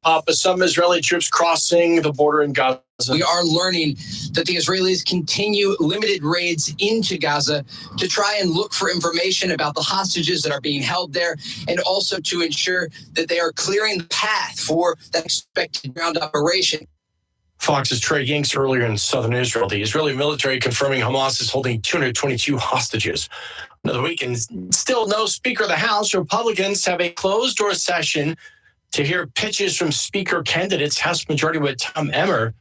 Papa, some Israeli troops crossing the border in Gaza. We are learning that the Israelis continue limited raids into Gaza to try and look for information about the hostages that are being held there, and also to ensure that they are clearing the path for that expected ground operation. Fox's Trey Yanks earlier in southern Israel. The Israeli military confirming Hamas is holding 222 hostages. Another weekend, still no Speaker of the House. Republicans have a closed-door session to hear pitches from Speaker candidates. House Majority Whip Tom Emmer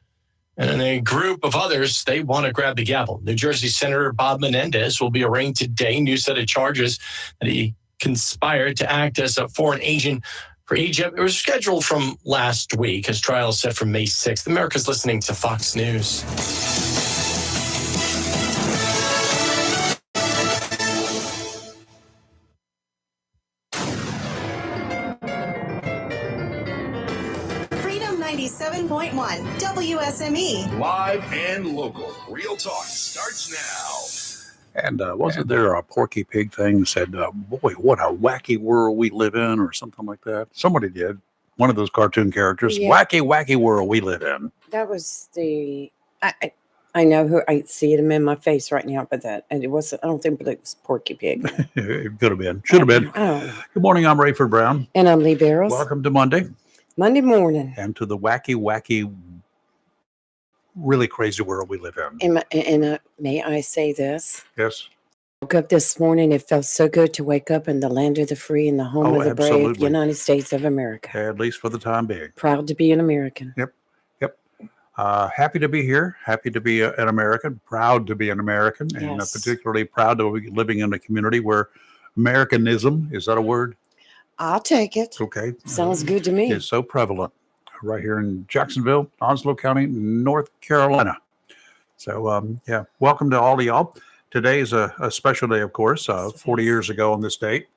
and a group of others, they want to grab the gavel. New Jersey Senator Bob Menendez will be arraigned today. New set of charges that he conspired to act as a foreign agent for Egypt. It was scheduled from last week. His trial is set for May 6th. America's listening to Fox News. Freedom 97.1 WSME. Live and local. Real talk starts now. And wasn't there a Porky Pig thing that said, boy, what a wacky world we live in, or something like that? Somebody did. One of those cartoon characters. Yeah. Wacky, wacky world we live in. That was the... I know who... I see it in my face right now, but that... And it wasn't... I don't think it was Porky Pig. It could have been. Should have been. Good morning. I'm Rayford Brown. And I'm Lee Barrows. Welcome to Monday morning. And to the wacky, really crazy world we live in. And may I say this? Yes. Woke up this morning. It felt so good to wake up in the land of the free and the home of the brave, United States of America. At least for the time being. Proud to be an American. Yep. Happy to be here. Happy to be an American. Proud to be an American. And yes. Particularly proud to be living in a community where Americanism, is that a word? I'll take it. Okay. Sounds good to me. It's so prevalent right here in Jacksonville, Onslow County, North Carolina. So, welcome to all of y'all. Today is a special day, of course. 40 years ago on this date,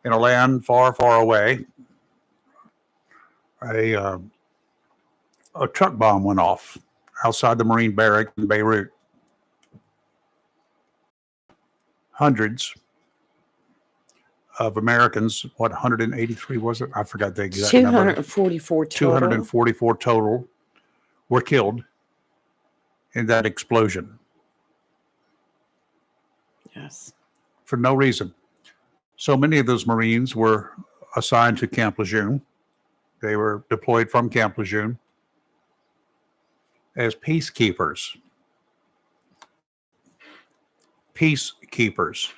in a land far, far away, a truck bomb went off outside the Marine barracks in Beirut. Hundreds of Americans, 183 was it? I forgot the exact number. 244 total. 244 total were killed in that explosion. Yes. For no reason. So many of those Marines were assigned to Camp Lejeune. They were deployed from Camp Lejeune as peacekeepers. Peacekeepers.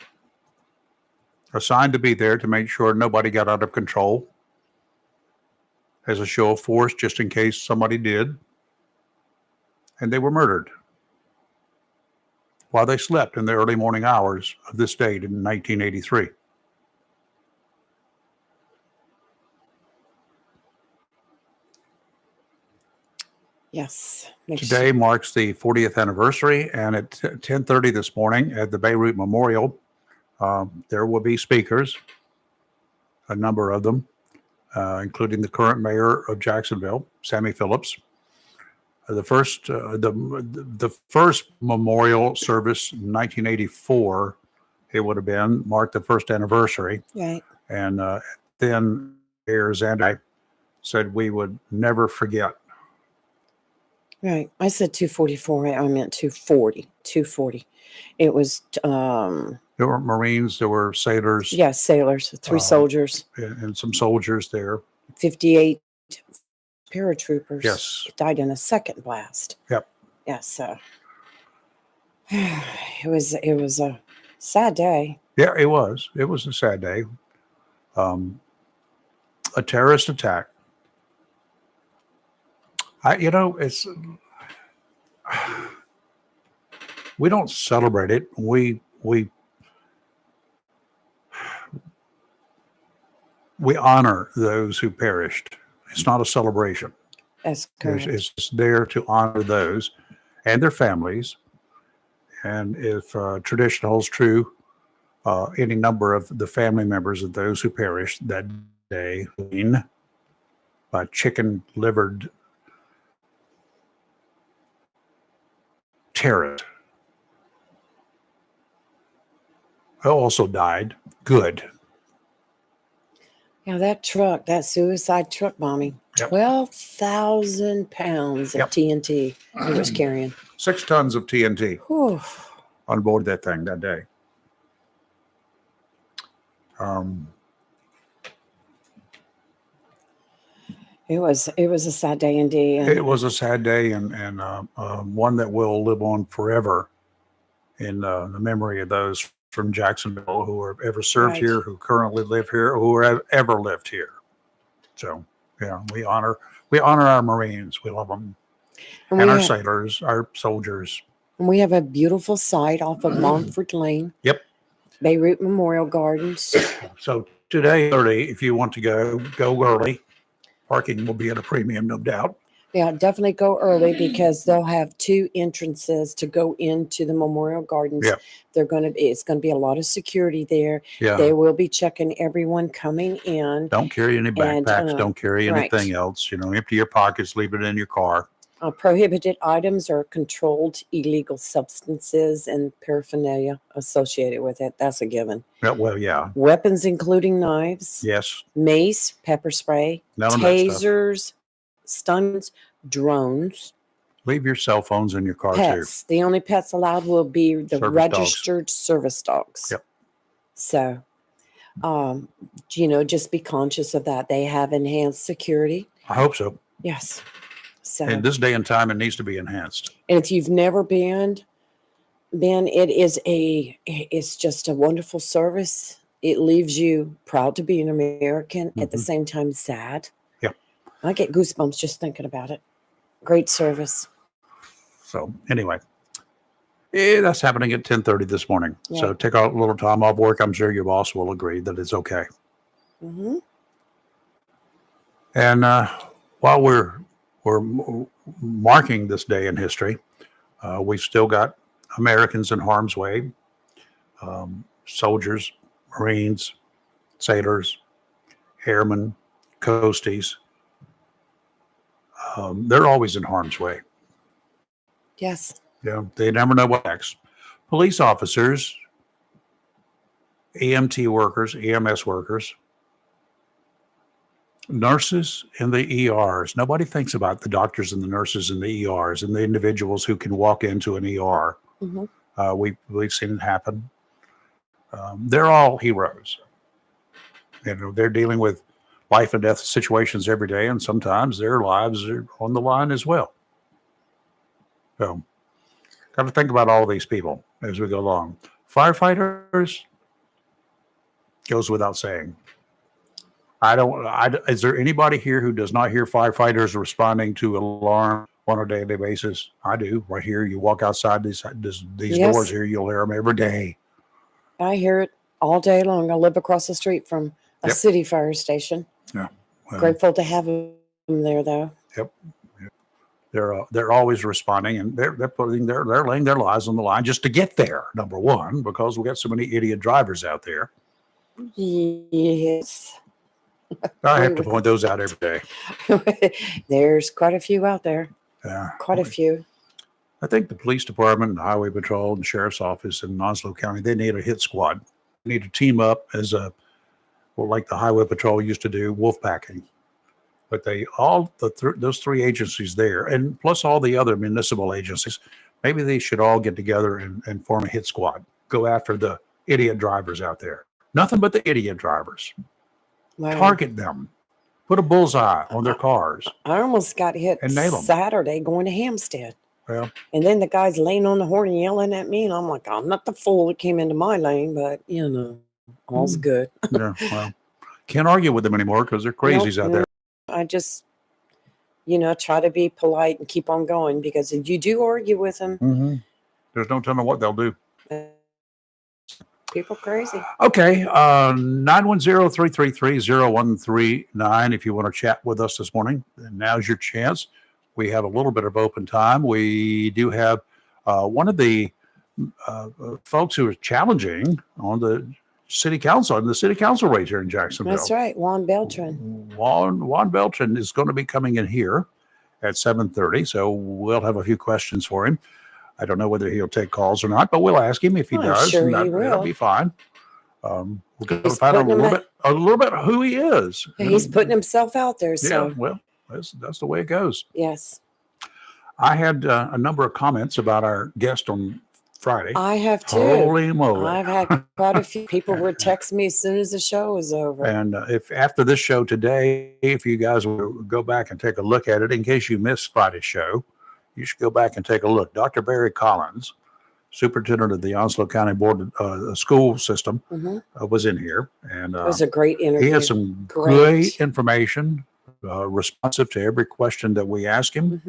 Assigned to be there to make sure nobody got out of control as a show of force, just in case somebody did. And they were murdered while they slept in the early morning hours of this date in 1983. Yes. Today marks the 40th anniversary, and at 10:30 this morning at the Beirut Memorial, there will be speakers, a number of them, including the current mayor of Jacksonville, Sammy Phillips. The first memorial service in 1984, it would have been, marked the first anniversary. Right. And then Mayor Zandi said we would never forget. Right. I said 244. I meant 240. 240. It was... There were Marines, there were sailors. Yes, sailors, 3 soldiers. And some soldiers there. 58 paratroopers. Yes. Died in a second blast. Yep. Yes. It was a sad day. Yeah, it was. It was a sad day. A terrorist attack. It's... We don't celebrate it. We honor those who perished. It's not a celebration. That's correct. It's just there to honor those and their families. And if tradition holds true, any number of the family members of those who perished that day by chicken-livered terrorists also died. Good. Yeah, that truck, that suicide truck bombing, Yep. 12,000 pounds of Yep. TNT he was carrying. 6 tons of TNT Whew. on board that thing that day. Um, It was a sad day indeed. And it was a sad day, and one that will live on forever in the memory of those from Jacksonville who have ever served Right. here, who currently live here, who have ever lived here. So, yeah, we honor our Marines. We love them, and and we our have, sailors, our soldiers. and we have a beautiful site off of Montfort Lane. Yep. Beirut Memorial Gardens. So today, 30, if you want to go early. Parking will be at a premium, no doubt. Yeah, definitely go early because they'll have 2 entrances to go into the Memorial Gardens. Yeah. It's gonna be a lot of security there. Yeah. They will be checking everyone coming in. Don't carry any backpacks. And, Don't carry right. anything else. Empty your pockets. Leave it in your car. Prohibited items are controlled illegal substances and paraphernalia associated with it. That's a given. Yeah, well, yeah. Weapons including knives, Yes. mace, pepper spray, None of that stuff. tasers, stuns, drones, Leave your cell phones in your car pets. The only pets allowed will be the Service dogs. registered service dogs. Yep. So, just be conscious of that. They have enhanced security. too. I hope so. Yes. So, In this day and time, it needs to be enhanced. and if you've never been, it's just a wonderful service. It leaves you proud to be an American, at the Mhm. same time sad. Yep. I get goosebumps just thinking about it. Great service. So anyway, that's happening at 10:30 this morning. Yeah. So take a little time off work. I'm sure your boss will agree that it's okay. Hmm. And while we're marking this day in history, we've still got Americans in harm's way, soldiers, Marines, sailors, airmen, coasties. They're always in harm's way. Yes. Yeah, they never know what next. Police officers, EMT workers, EMS workers, nurses in the ERs. Nobody thinks about the doctors and the nurses in the ERs and the individuals who can walk into an ER. Hmm. We've seen it happen. They're all heroes. They're dealing with life and death situations every day, and sometimes their lives are on the line as well. So, got to think about all these people as we go along. Firefighters goes without saying. Is there anybody here who does not hear firefighters responding to alarm on a daily basis? I do. Right here, you walk outside these Yes. doors here, you'll hear them every day. I hear it all day long. I live across the street from a Yep. city fire station. Well, Grateful to have them there, though. they're always responding, and they're laying their lives on the line just to get there. Number one, because we got so many idiot drivers out there. Yes. I have Agree to with point those out every day. There's quite a few out there. Yeah. Quite a few. I think the police department, and highway patrol, and sheriff's office in Onslow County, they need a hit squad. They need to team up as like the highway patrol used to do, wolf packing. But those 3 agencies there, and plus all the other municipal agencies, maybe they should all get together and form a hit squad. Go after the idiot drivers out there. Nothing but the idiot drivers. Wow. Target them. Put a bullseye on their cars. I almost got hit And nail 'em. Saturday going to Hampstead. Well, And then the guy's laying on the horn and yelling at me. And I'm like, I'm not the fool that came into my lane, but all's good. yeah, well, can't argue with them anymore because they're crazies out there. I just, try to be polite and keep on going, because if you do argue with them, Mm-hmm. There's no telling what they'll do. people crazy. Okay, 910-333-0139 if you want to chat with us this morning. And now's your chance. We have a little bit of open time. We do have one of the folks who is challenging on the city council, in the city council race here in Jacksonville. That's right. Juan Beltran. Juan Beltran is going to be coming in here at 7:30, so we'll have a few questions for him. I don't know whether he'll take calls or not, but we'll ask him if he I'm does. sure and he that'll will. be fine. We're going to He's find out putting him a little bit of who he is. He's putting himself out there. Yeah, So, well, that's the way it goes. yes, I had a number of comments about our guest on Friday. I have too. Holy moly. I've had quite a few people were texting me as soon as the show was over. And if after this show today, if you guys will go back and take a look at it, in case you missed Friday's show, you should go back and take a look. Dr. Barry Collins, superintendent of the Onslow County Board School System, was in here. And It was a great interview. he had some Great. great information, responsive to every question that we asked him.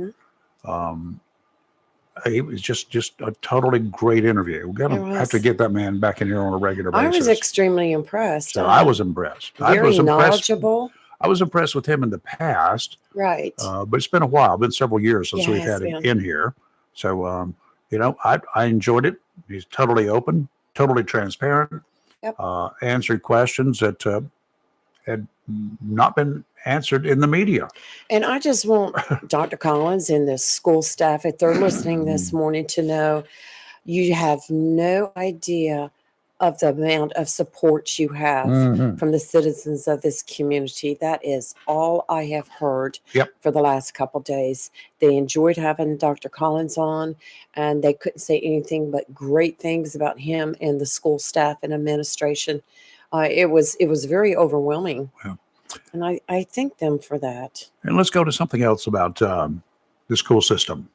It was just a totally great interview. We're going to have to get that man back in here on a regular basis. I was extremely impressed. So I was impressed. I Very was impressed. knowledgeable. I was impressed with him in the past, Right. but it's been a while. Been several years since Yeah, we've it's had him been. in here. So, I enjoyed it. He's totally open, totally transparent, Yep. answered questions that had not been answered in the media. And I just want Dr. Collins and the school staff, if they're listening this morning, to know you have no idea of the amount of support you have from the citizens of this community. That is all I have heard for the last couple of days. They enjoyed having Dr. Collins on, and they couldn't say anything but great things about him and the school staff and administration. It was very overwhelming. Wow. And I thank them for that. And let's go to something else about the school system.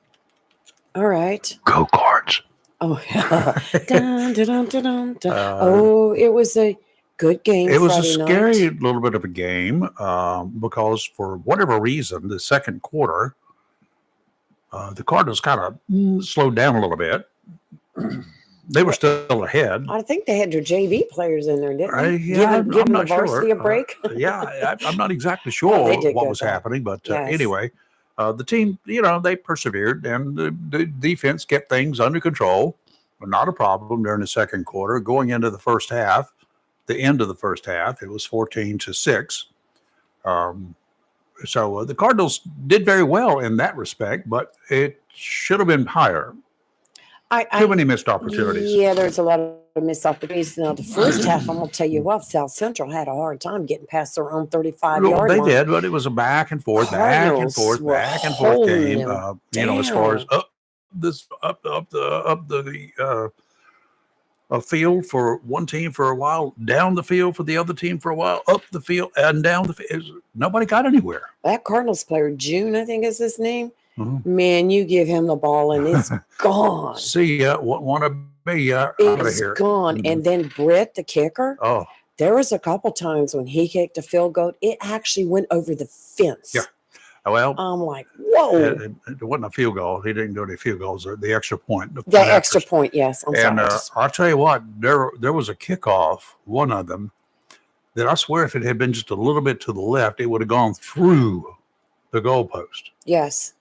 All right. Go-karts. Oh, yeah. Dun, dun, dun, dun, dun, dun. It was a good game. It was Friday a night. scary little bit of a game because for whatever reason, the second quarter, the Cardinals kind of slowed down a little bit. They were still ahead. I think they had their JV players in there, didn't they? Yeah, Giving I'm the not varsity sure. a break. I'm not exactly They sure did what good, was though. happening, but Yes. anyway, the team, they persevered, and the defense kept things under control. Not a problem during the second quarter. Going into the first half, the end of the first half, it was 14-6. So the Cardinals did very well in that respect, but it should have been higher. Too many missed opportunities. Yeah, there's a lot of missed opportunities. Now, the first half, I'm going to tell you what, South Central had a hard time getting past their own 35-yard They line. did, but it was a back and forth Cardinals were game. holding As far as down. up the field for one team for a while, down the field for the other team for a while, up the field and down the field. Nobody got anywhere. That Cardinals player, June, I think is his name. Mhm. Man, you give him the ball and it's gone. See ya. Want to be out of It's here. gone. Mhm. And then Britt, the kicker, Oh, there was a couple times when he kicked a field goal, it actually went over the fence. Yeah. well, I'm like, whoa. it wasn't a field goal. He didn't do any field goals. The extra point. The point extra after. point, yes. I'm And sorry. I'll tell you what, there was a kickoff, one of them, that I swear if it had been just a little bit to the left, it would have gone through the goalpost. Yes.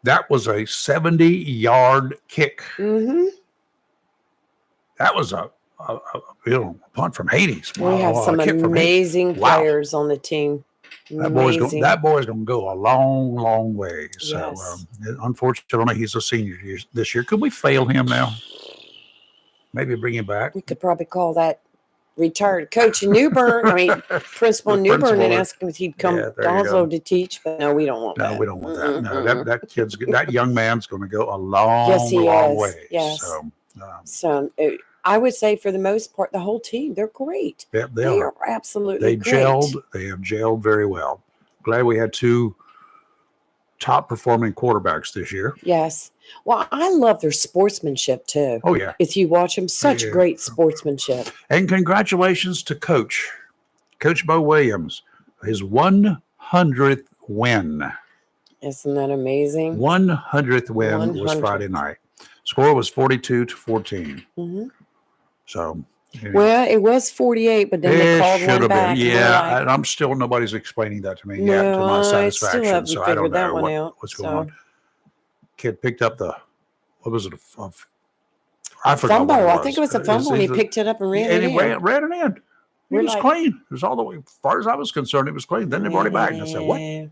That was a 70-yard kick. Mm-hmm. That was a punt from Hades. We have A some kick from Hades. amazing Wow. players on the team. That boy's Amazing. going to go a long, long way. So, Yes. unfortunately, he's a senior this year. Could we fail him now? Maybe bring him back. We could probably call that retired coach in Newbern. Principal The Newbern, principal. and ask him if he'd come Yeah, to there you Oslo go. to teach. But no, we don't want that. No, we don't want that. No, Mm-mm. that young man's going to go a long, Yes, he long is. way. Yes. So, So I would say for the most part, the whole team, they're great. they They are. are absolutely They great. gelled. They have gelled very well. Glad we had two top performing quarterbacks this year. Yes. Well, I love their sportsmanship too. Oh yeah, If you watch them, such Yeah. great sportsmanship. and congratulations to Coach Bo Williams, his 100th win. Isn't that amazing? 100th win was 100th. Friday night. Score was 42-14. Hmm. So. anyway. Well, it was 48, but then they It called should one have back. been. and we're Yeah, like, and I'm still nobody's explaining that to me yet to No, my I still satisfaction. haven't So I don't figured that know one out, what's going so. on. Kid picked up what was it? I forgot fumble. what it was. I think it was a fumble, and he picked it up and ran and it he in. ran it in. He We're was like- clean. It was all the way, as far as I was concerned, it was clean. Then they brought it back, and I said, "What?" Yeah.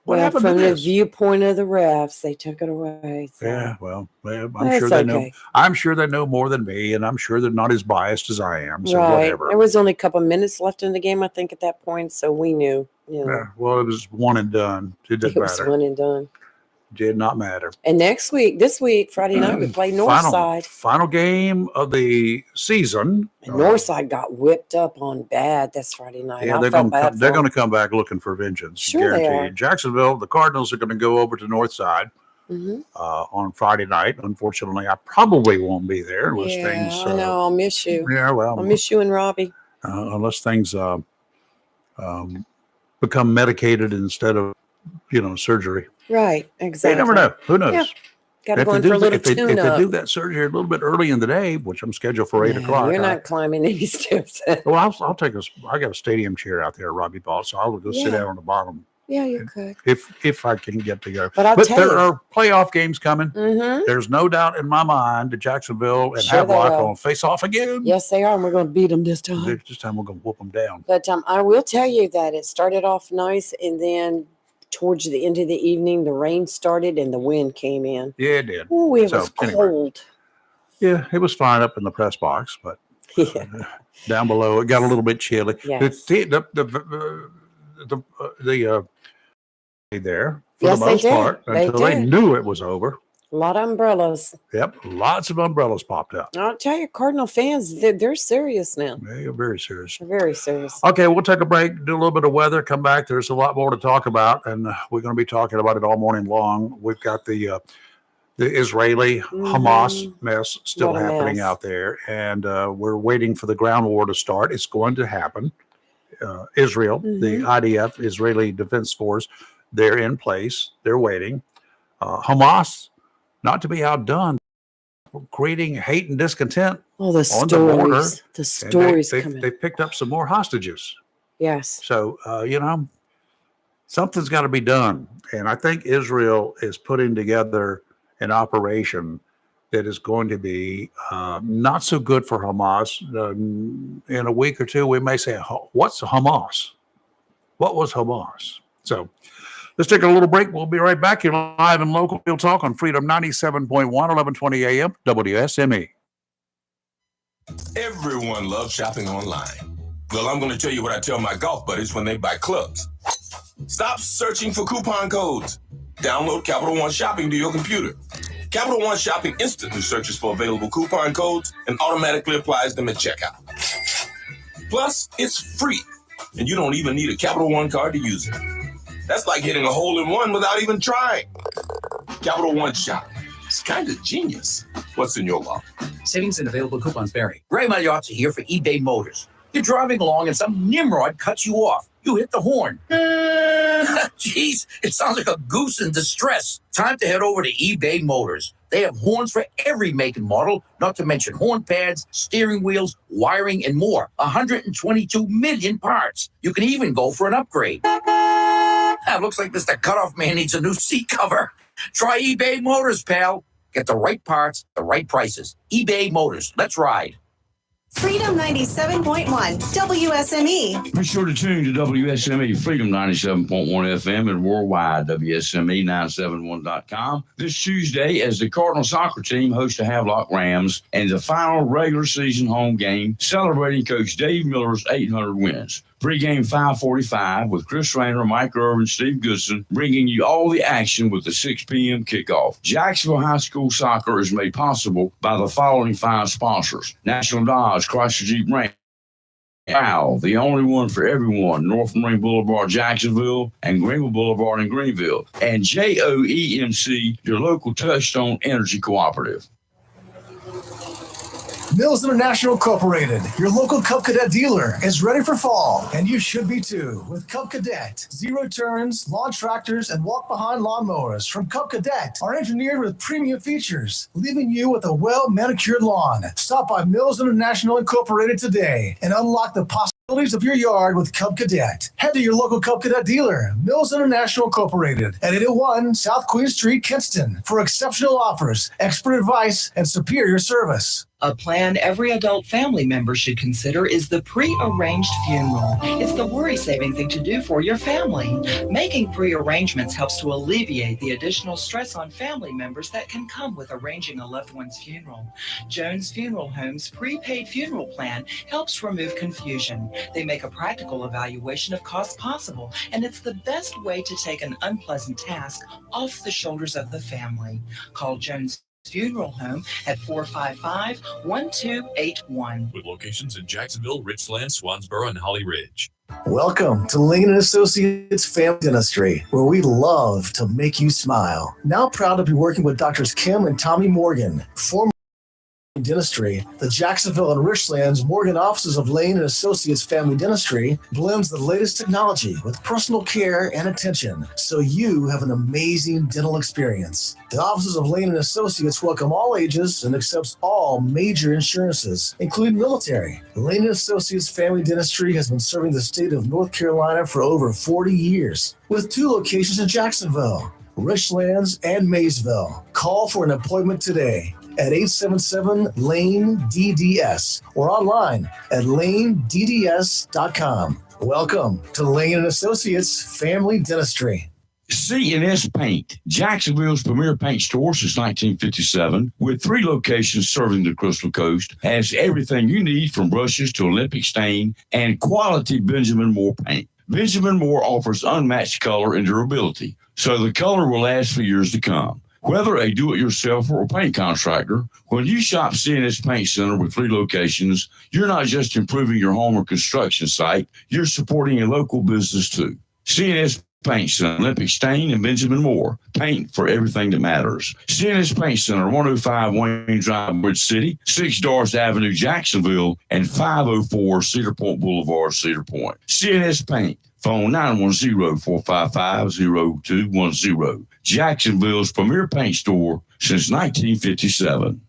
What Well, happened from to the this? viewpoint of the refs, they took it away. So. Yeah, well, I'm That's sure they know. okay. I'm sure they know more than me, and I'm sure they're not as biased as I am. So Right. whatever. There was only a couple minutes left in the game, I think, at that point. So we knew, Yeah, well, it was one and done. It it didn't was matter. one and done. Did not matter. And this week, Friday night, we play Northside. Final game of the season. And Northside got whipped up on bad this Friday night. Yeah, I they're felt going bad to for they're them. going to come back looking for vengeance. Sure they guaranteed. are. Jacksonville, the Cardinals are going to go over to Northside Mhm. on Friday night. Unfortunately, I probably won't be there unless Yeah, things. I know. I'll miss you. Yeah, well, I'll miss you and Robbie. unless things become medicated instead of surgery. Right. Exactly. You never know. Who knows? Yeah. Got to If go they, in for a do, little if, they, if tune they up. do that surgery a little bit early in the day, which I'm scheduled for 8 o'clock. You're not climbing any steps. Well, I'll take I got a stadium chair out there, Robbie bought, so I'll go sit Yeah. down on the bottom Yeah, you could. if I can get to go. But I'll tell there you. are playoff games coming. Mm-hmm. There's no doubt in my mind that Jacksonville and Sure they Havelock will. going to face off again. Yes, they are. And we're going to beat them this time. This time we're going to whoop them down. But I will tell you that it started off nice, and then towards the end of the evening, the rain started and the wind came in. Yeah, it did. Oh, it So, was anyway. cold. Yeah, it was fine up in the press box, but Yeah. down below it got a little bit chilly. Yes. There for Yes, the they most did. part They until they did. knew it was over. A lot of umbrellas. Yep, lots of umbrellas popped up. I'll tell you, Cardinal fans, they're serious now. They're very serious. They're very serious. Okay, we'll take a break, do a little bit of weather, come back. There's a lot more to talk about, and we're going to be talking about it all morning long. We've got the Israeli Hamas mess still What a happening mess. out there, and we're waiting for the ground war to start. It's going to happen. Israel, the IDF, Israeli Defense Force, they're in place. They're waiting. Hamas, not to be outdone, creating hate and discontent. Oh, the On the border, stories. The And stories they coming. picked up some more hostages. Yes. So, something's got to be done. And I think Israel is putting together an operation that is going to be not so good for Hamas. In a week or two, we may say, what's Hamas? What was Hamas? So let's take a little break. We'll be right back here live and local. We'll talk on Freedom 97.1, 1120 a.m. WSME. Everyone loves shopping online. Well, I'm going to tell you what I tell my golf buddies when they buy clubs. Stop searching for coupon codes. Download Capital One Shopping to your computer. Capital One Shopping instantly searches for available coupon codes and automatically applies them at checkout. Plus, it's free, and you don't even need a Capital One card to use it. That's like hitting a hole in one without even trying. Capital One Shopping. It's kind of genius. What's in your wallet? Savings and available coupons vary. Ray Magliotti here for eBay Motors. You're driving along and some nimrod cuts you off. You hit the horn. Jeez, it sounds like a goose in distress. Time to head over to eBay Motors. They have horns for every make and model, not to mention horn pads, steering wheels, wiring, and more. 122 million parts. You can even go for an upgrade. Looks like Mr. Cutoff Man needs a new seat cover. Try eBay Motors, pal. Get the right parts, the right prices. eBay Motors. Let's ride. Freedom 97.1 WSME. Be sure to tune to WSME Freedom 97.1 FM and worldwide WSME971.com this Tuesday as the Cardinal soccer team hosts the Havelock Rams and the final regular season home game celebrating Coach Dave Miller's 800 wins. Pre-game 5:45 with Chris Rayner, Mike Irvin, Steve Goodson, bringing you all the action with the 6 p.m. kickoff. Jacksonville High School soccer is made possible by the following 5 sponsors: National Dodge, Chrysler Jeep Ram, Wow, the only one for everyone, North Marine Boulevard, Jacksonville, and Greenville Boulevard in Greenville, and JOEMC, your local Touchstone Energy Cooperative. Mills International Incorporated, your local Cub Cadet dealer, is ready for fall, and you should be too. With Cub Cadet, zero turns, lawn tractors, and walk-behind lawnmowers from Cub Cadet are engineered with premium features, leaving you with a well-manicured lawn. Stop by Mills International Incorporated today and unlock the possibilities of your yard with Cub Cadet. Head to your local Cub Cadet dealer, Mills International Incorporated, at 801 South Queen Street, Kinston, for exceptional offers, expert advice, and superior service. A plan every adult family member should consider is the pre-arranged funeral. It's the worry-saving thing to do for your family. Making pre-arrangements helps to alleviate the additional stress on family members that can come with arranging a loved one's funeral. Jones Funeral Home's prepaid funeral plan helps remove confusion. They make a practical evaluation of costs possible, and it's the best way to take an unpleasant task off the shoulders of the family. Call Jones Funeral Home at 455-1281. With locations in Jacksonville, Richland, Swansboro, and Holly Ridge. Welcome to Lane & Associates Family Dentistry, where we love to make you smile. Now proud to be working with Doctors Kim and Tommy Morgan, former Dentistry. The Jacksonville and Richlands Morgan offices of Lane & Associates Family Dentistry blends the latest technology with personal care and attention, so you have an amazing dental experience. The offices of Lane & Associates welcome all ages and accepts all major insurances, including military. Lane & Associates Family Dentistry has been serving the state of North Carolina for over 40 years, with 2 locations in Jacksonville, Richlands, and Maysville. Call for an appointment today at 877-LANE-DDS or online at lanedds.com. Welcome to Lane & Associates Family Dentistry. C&S Paint, Jacksonville's premier paint store since 1957, with 3 locations serving the Crystal Coast, has everything you need from brushes to Olympic stain and quality Benjamin Moore paint. Benjamin Moore offers unmatched color and durability, so the color will last for years to come. Whether a do-it-yourselfer or paint contractor, when you shop C&S Paint Center with 3 locations, you're not just improving your home or construction site, you're supporting a local business too. C&S Paint Center, Olympic Stain, and Benjamin Moore. Paint for everything that matters. C&S Paint Center, 105 Wayne Drive, Bridge City, 6 Doris Avenue, Jacksonville, and 504 Cedar Point Boulevard, Cedar Point. C&S Paint. Phone 910-455-0210. Jacksonville's premier paint store since 1957.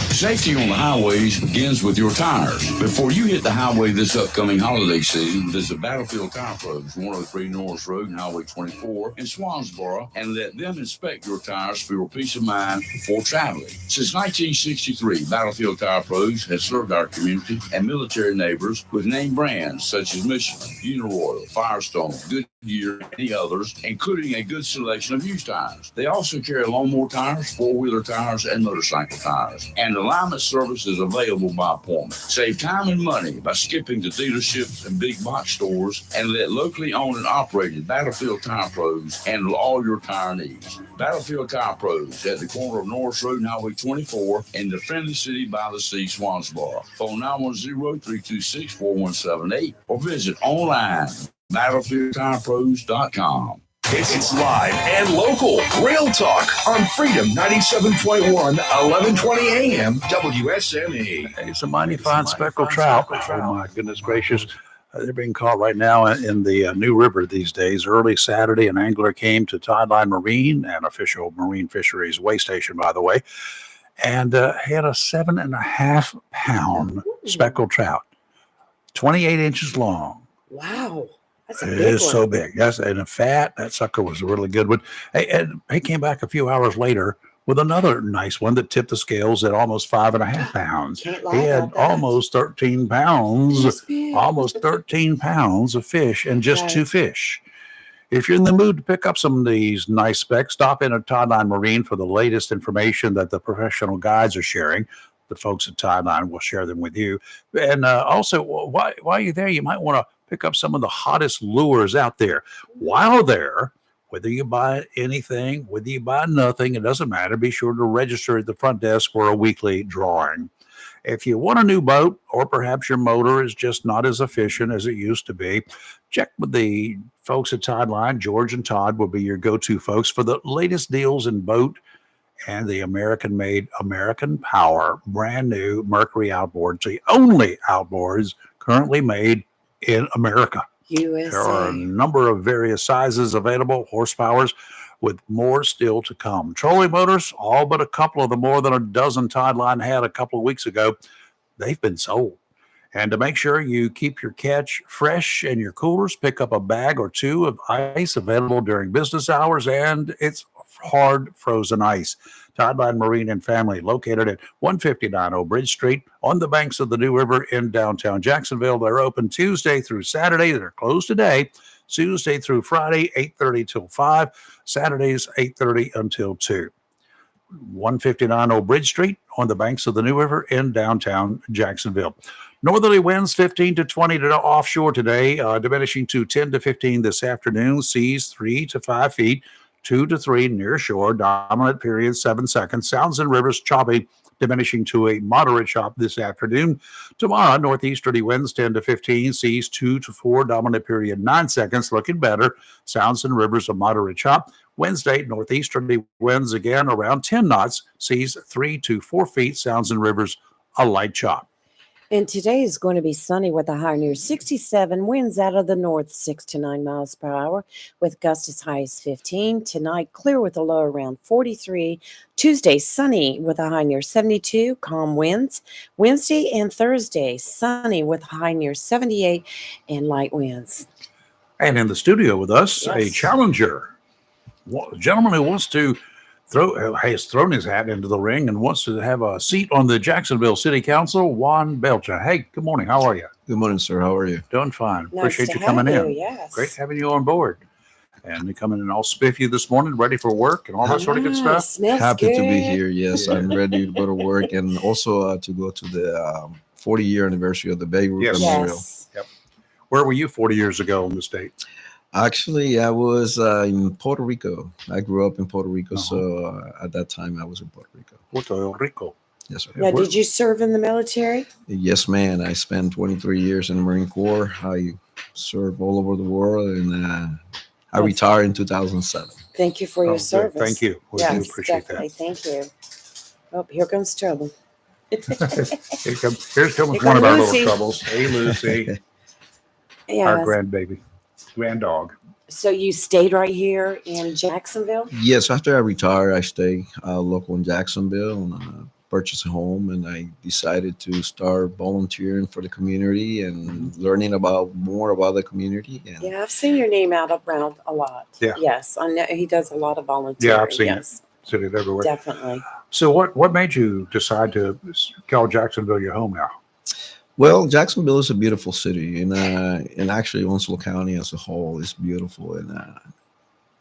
Safety on the highways begins with your tires. Before you hit the highway this upcoming holiday season, visit Battlefield Tire Pros, 103 Norris Road and Highway 24 in Swansboro, and let them inspect your tires for your peace of mind before traveling. Since 1963, Battlefield Tire Pros has served our community and military neighbors with name brands such as Michelin, Uniroyal, Firestone, Goodyear, and many others, including a good selection of used tires. They also carry lawnmower tires, four-wheeler tires, and motorcycle tires. And alignment service is available by appointment. Save time and money by skipping to dealerships and big box stores and let locally owned and operated Battlefield Tire Pros handle all your tire needs. Battlefield Tire Pros at the corner of Norris Road and Highway 24 in the friendly city by the sea, Swansboro. Phone 910-326-4178 or visit online BattlefieldTirePros.com. It's live and local. Real talk on Freedom 97.1, 1120 AM, WSME. It's a mighty fine speckled trout. Oh, my goodness gracious. They're being caught right now in the New River these days. Early Saturday, an angler came to Tideline Marine, an official marine fisheries way station, by the way, and had a 7.5 pound speckled trout, 28 inches long. Wow. That's a It big is one. so big. Yes, and a fat. That sucker was a really good one. Hey, and he came back a few hours later with another nice one that tipped the scales at almost 5.5 pounds. Can't lie He had about that. almost 13 pounds, That's big. almost 13 pounds of fish and just Right. 2 fish. If you're in the mood to pick up some of these nice specs, stop in at Tideline Marine for the latest information that the professional guides are sharing. The folks at Tideline will share them with you. And also, while you're there, you might want to pick up some of the hottest lures out there. While there, whether you buy anything, whether you buy nothing, it doesn't matter. Be sure to register at the front desk for a weekly drawing. If you want a new boat, or perhaps your motor is just not as efficient as it used to be, check with the folks at Tideline. George and Todd will be your go-to folks for the latest deals in boat and the American-made, American Power, brand new Mercury outboards, the only outboards currently made in America. USA. There are a number of various sizes available, horsepowers, with more still to come. Trolling motors, all but a couple of the more than a dozen Tideline had a couple of weeks ago, they've been sold. And to make sure you keep your catch fresh in your coolers, pick up a bag or two of ice available during business hours, and it's hard frozen ice. Tideline Marine and Family, located at 159 Old Bridge Street on the banks of the New River in downtown Jacksonville. They're open Tuesday through Saturday. They're closed today, Tuesday through Friday, 8:30 till 5, Saturdays, 8:30 until 2. 159 Old Bridge Street on the banks of the New River in downtown Jacksonville. Northerly winds 15 to 20 to offshore today, diminishing to 10 to 15 this afternoon. Seas 3 to 5 feet, 2 to 3 near shore. Dominant period 7 seconds. Sounds and rivers choppy, diminishing to a moderate chop this afternoon. Tomorrow, northeasterly winds 10 to 15, seas 2 to 4, dominant period 9 seconds, looking better. Sounds and rivers a moderate chop. Wednesday, northeasterly winds again around 10 knots, seas 3 to 4 feet, sounds and rivers a light chop. And today is going to be sunny with a high near 67, winds out of the north 6 to 9 miles per hour, with gusts as high as 15. Tonight, clear with a low around 43. Tuesday, sunny with a high near 72, calm winds. Wednesday and Thursday, sunny with a high near 78 and light winds. And in the studio with us, a Yes. challenger, a gentleman who wants to has thrown his hat into the ring and wants to have a seat on the Jacksonville City Council, Juan Belcher. Hey, good morning. How are you? Good morning, sir. How are you? Doing fine. Nice Appreciate to you have coming you, in. yes. Great having you on board. And you coming in all spiffy this morning, ready for work and all that sort of good stuff. Smells Happy to be good. here. Yes, I'm ready to go to work and also to go to the 40-year anniversary of the Beirut Yes. Memorial. Yes. Where were you 40 years ago in the state? Actually, I was in Puerto Rico. I grew up in Puerto Rico, Uh-huh. so at that time I was in Puerto Rico. Puerto Rico. Yes, sir. Now, did you serve in the military? Yes, man. I spent 23 years in the Marine Corps. I served all over the world, and I retired in 2007. Thank you for your Oh, good. service. Thank you. We do Yes, appreciate definitely. that. Thank you. Oh, here comes trouble. Here's comes Here one come of our Lucy. little troubles. Hey, Lucy, our Yeah. grandbaby, grand dog. So you stayed right here in Jacksonville? Yes, after I retired, I stayed local in Jacksonville and purchased a home, and I decided to start volunteering for the community and learning more about the community. And Yeah, I've seen your name out around a lot. Yeah. Yes, I know he does a lot of volunteering. Yeah, I've seen it. yes, Seen it everywhere. definitely. So what made you decide to call Jacksonville your home now? well, Jacksonville is a beautiful city, and actually Onslow County as a whole is beautiful. And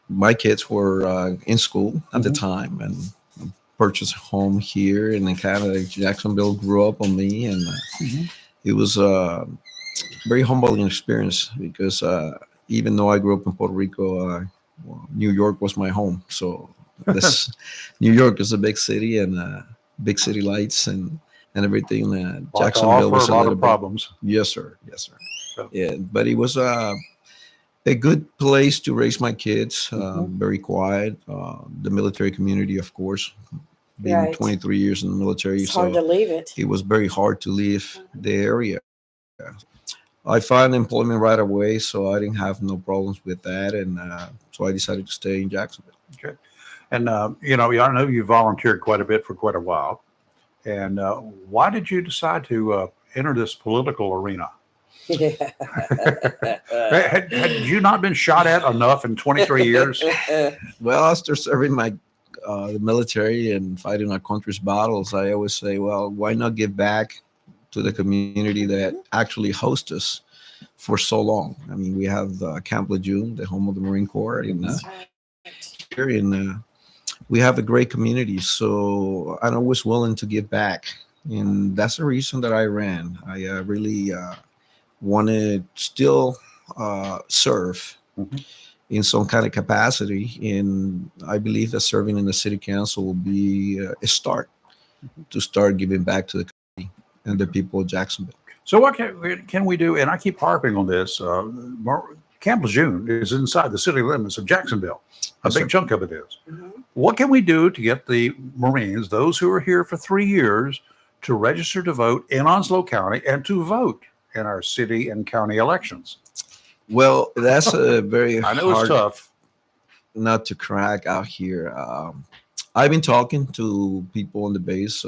my kids were in school at the time, and purchased a home here, and then kind of Jacksonville grew up on me, and it was a very humbling experience because even though I grew up in Puerto Rico, New York was my home. So this New York is a big city, and big city lights and everything. Jacksonville was a lot little of bit- problems. Yes, sir. Yes, sir. So- Yeah, but it was a good place to raise my kids. Very quiet. The military community, of course, being Right. 23 years in the military, It's hard to leave it. it was very hard to leave the area. I found employment right away, so I didn't have no problems with that, and so I decided to stay in Jacksonville. Okay. And, I know you volunteered quite a bit for quite a while. And why did you decide to enter this political arena? Had you not been shot at enough in 23 years? Well, after serving the military and fighting our country's battles, I always say, well, why not give back to the community that actually hosts us for so long? I mean, we have Camp Lejeune, the home of the Marine Corps, and here in we have a great community. So I'm always willing to give back, and that's the reason that I ran. I really wanted to still serve in some kind of capacity, and I believe that serving in the city council will be a start to start giving back to the community and the people of Jacksonville. So what can we do? And I keep harping on this. Camp Lejeune is inside the city limits of Jacksonville. A Yes, big sir. chunk of it is. What can we do to get the Marines, those who are here for 3 years, to register to vote in Onslow County and to vote in our city and county elections? Well, that's a very I know hard it's tough. nut to crack out here. I've been talking to people on the base,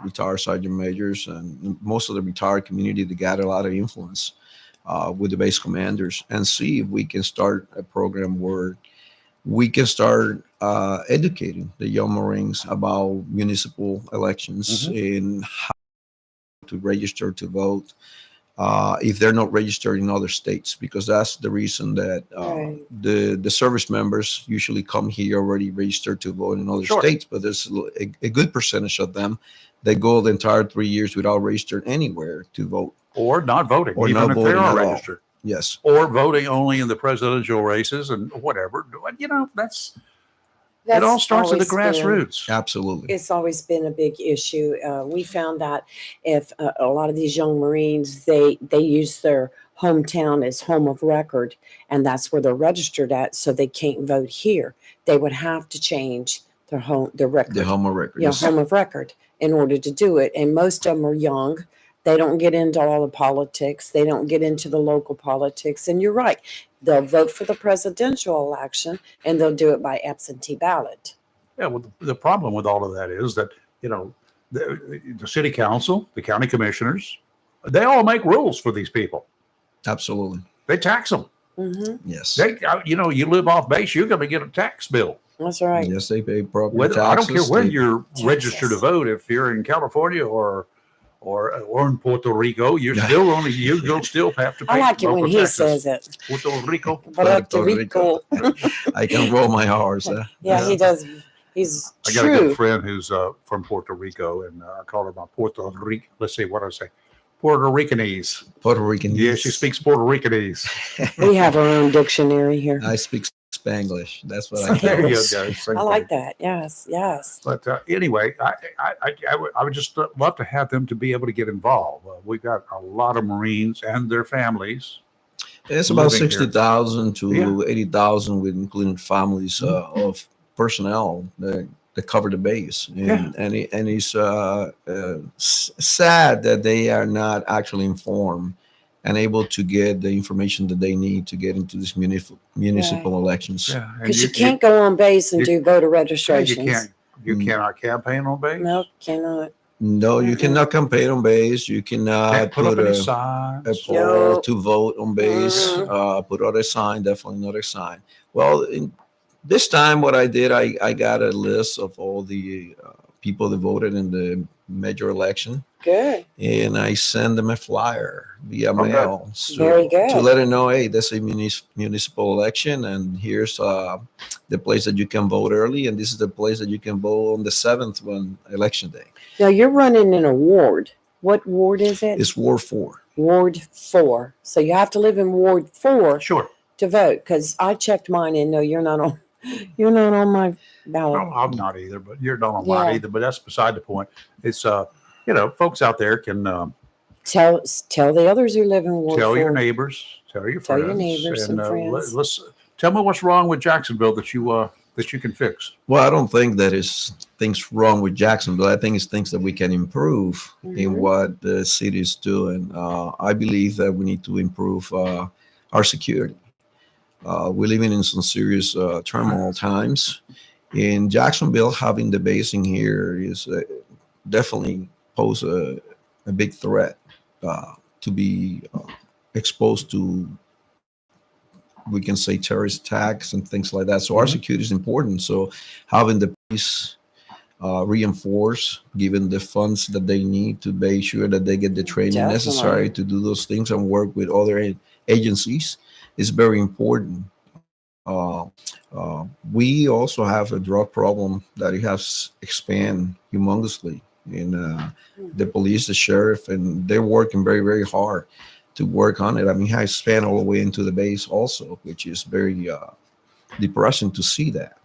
retired sergeant majors and most of the retired community to gather a lot of influence with the base commanders and see if we can start a program where we can start educating the young Marines about municipal elections and how to register to vote if they're not registered in other states, because that's the reason that the service members usually come here already registered to vote in other states, but there's a good percentage of them that go the entire 3 years without registered anywhere to vote. Or not voting, Or even not if they voting are at all. registered. Yes. Or voting only in the presidential races and whatever. You know, it all starts at the grassroots. Absolutely. It's always been a big issue. We found that if a lot of these young Marines, they use their hometown as home of record, and that's where they're registered at, so they can't vote here. They would have to change their record. The home of record. Yeah, Yes. home of record in order to do it. And most of them are young. They don't get into all the politics. They don't get into the local politics. And you're right. They'll vote for the presidential election and they'll do it by absentee ballot. Yeah, well, the problem with all of that is that, you know, the city council, the county commissioners, they all make rules for these people. Absolutely. They tax them. Yes. They, you know, you live off base, you're going to get a tax bill. That's right. Yes, they pay property taxes. I don't care when They- you're registered to vote. If you're in California or in Puerto Rico, you'll still have to pay. I like it when local he taxes. says it. Puerto Rico. Puerto Rico. I can roll my R's. Yeah, he does. He's I got a true. good friend who's from Puerto Rico, and I call her my Puerto Rico. Let's see what I say. Puerto Ricanese. Puerto Rican. Yeah, she speaks Puerto Ricanese. We have our own dictionary here. I speak Spanglish. That's what I There can. you go. Same I like thing. that. Yes, yes. But anyway, I would just love to have them to be able to get involved. We've got a lot of Marines and their families. It's about living here. 60,000 to Yeah. 80,000, with including families of personnel that cover the base. And, it's sad that they are not actually informed and able to get the information that they need to get into these municipal elections. Yeah, and Because you can't go on base and do voter registrations. You cannot campaign on base. No, cannot. No, you cannot campaign on base. You cannot Can't put up any a signs. poll No. to vote on base. Put out a sign, definitely not a sign. Well, this time what I did, I got a list of all the people that voted in the major election, Good. and I send them a flyer via Okay. mail Very good. to let them know, hey, this is a municipal election, and here's the place that you can vote early, and this is the place that you can vote on the 7th when election day. Now you're running in a ward. What ward is it? It's Ward 4. Ward 4. So you have to live in Ward 4 Sure. to vote. Because I checked mine and no, you're not on. You're not on my ballot. No, I'm not either, but you're not on mine Yeah. either. But that's beside the point. It's you know, folks out there can Tell the others who live in Ward 4. tell your neighbors, tell your Tell friends, your neighbors and friends. Let's tell me what's wrong with Jacksonville that you can fix. Well, I don't think that is things wrong with Jacksonville. I think it's things that we can improve in what the city is doing. I believe that we need to improve our security. We're living in some serious turmoil times. In Jacksonville, having the base in here is definitely pose a big threat to be exposed to, we can say, terrorist attacks and things like that. So our security is important. So having the police reinforced, given the funds that they need to make sure that they get the training necessary to do those things and work with other agencies is very important. We also have a drug problem that it has expanded humongously in the police, the sheriff, and they're working very, very hard to work on it. I mean, I span all the way into the base also, which is very depressing to see that.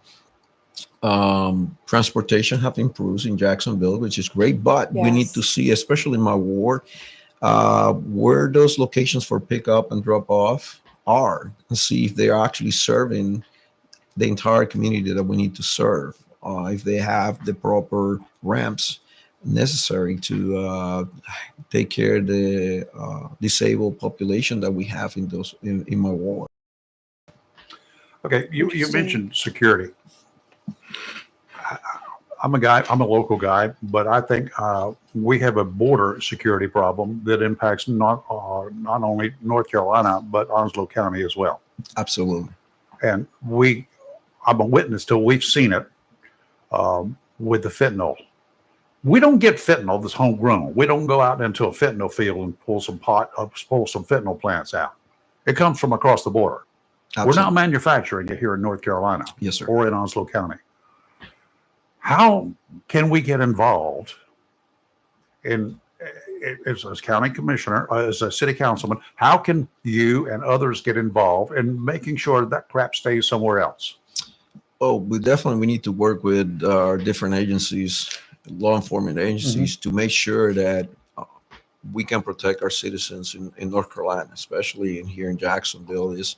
Transportation have improved in Jacksonville, which is great, but we need to see, especially in my ward, where those locations for pickup and drop off are, and see if they are actually serving the entire community that we need to serve, if they have the proper ramps necessary to take care of the disabled population that we have in my ward. Okay, you mentioned security. I'm a local guy, but I think we have a border security problem that impacts not only North Carolina, but Onslow County as well. Absolutely. And I'm a witness to, we've seen it with the fentanyl. We don't get fentanyl that's homegrown. We don't go out into a fentanyl field and pull some fentanyl plants out. It comes from across the border. Absolutely. We're not manufacturing it here in North Carolina. Yes, sir. Or in Onslow County. How can we get involved in, as a county commissioner, as a city councilman, how can you and others get involved in making sure that crap stays somewhere else? Oh, we need to work with our different agencies, law enforcement agencies, to make sure that we can protect our citizens in North Carolina, especially here in Jacksonville. It's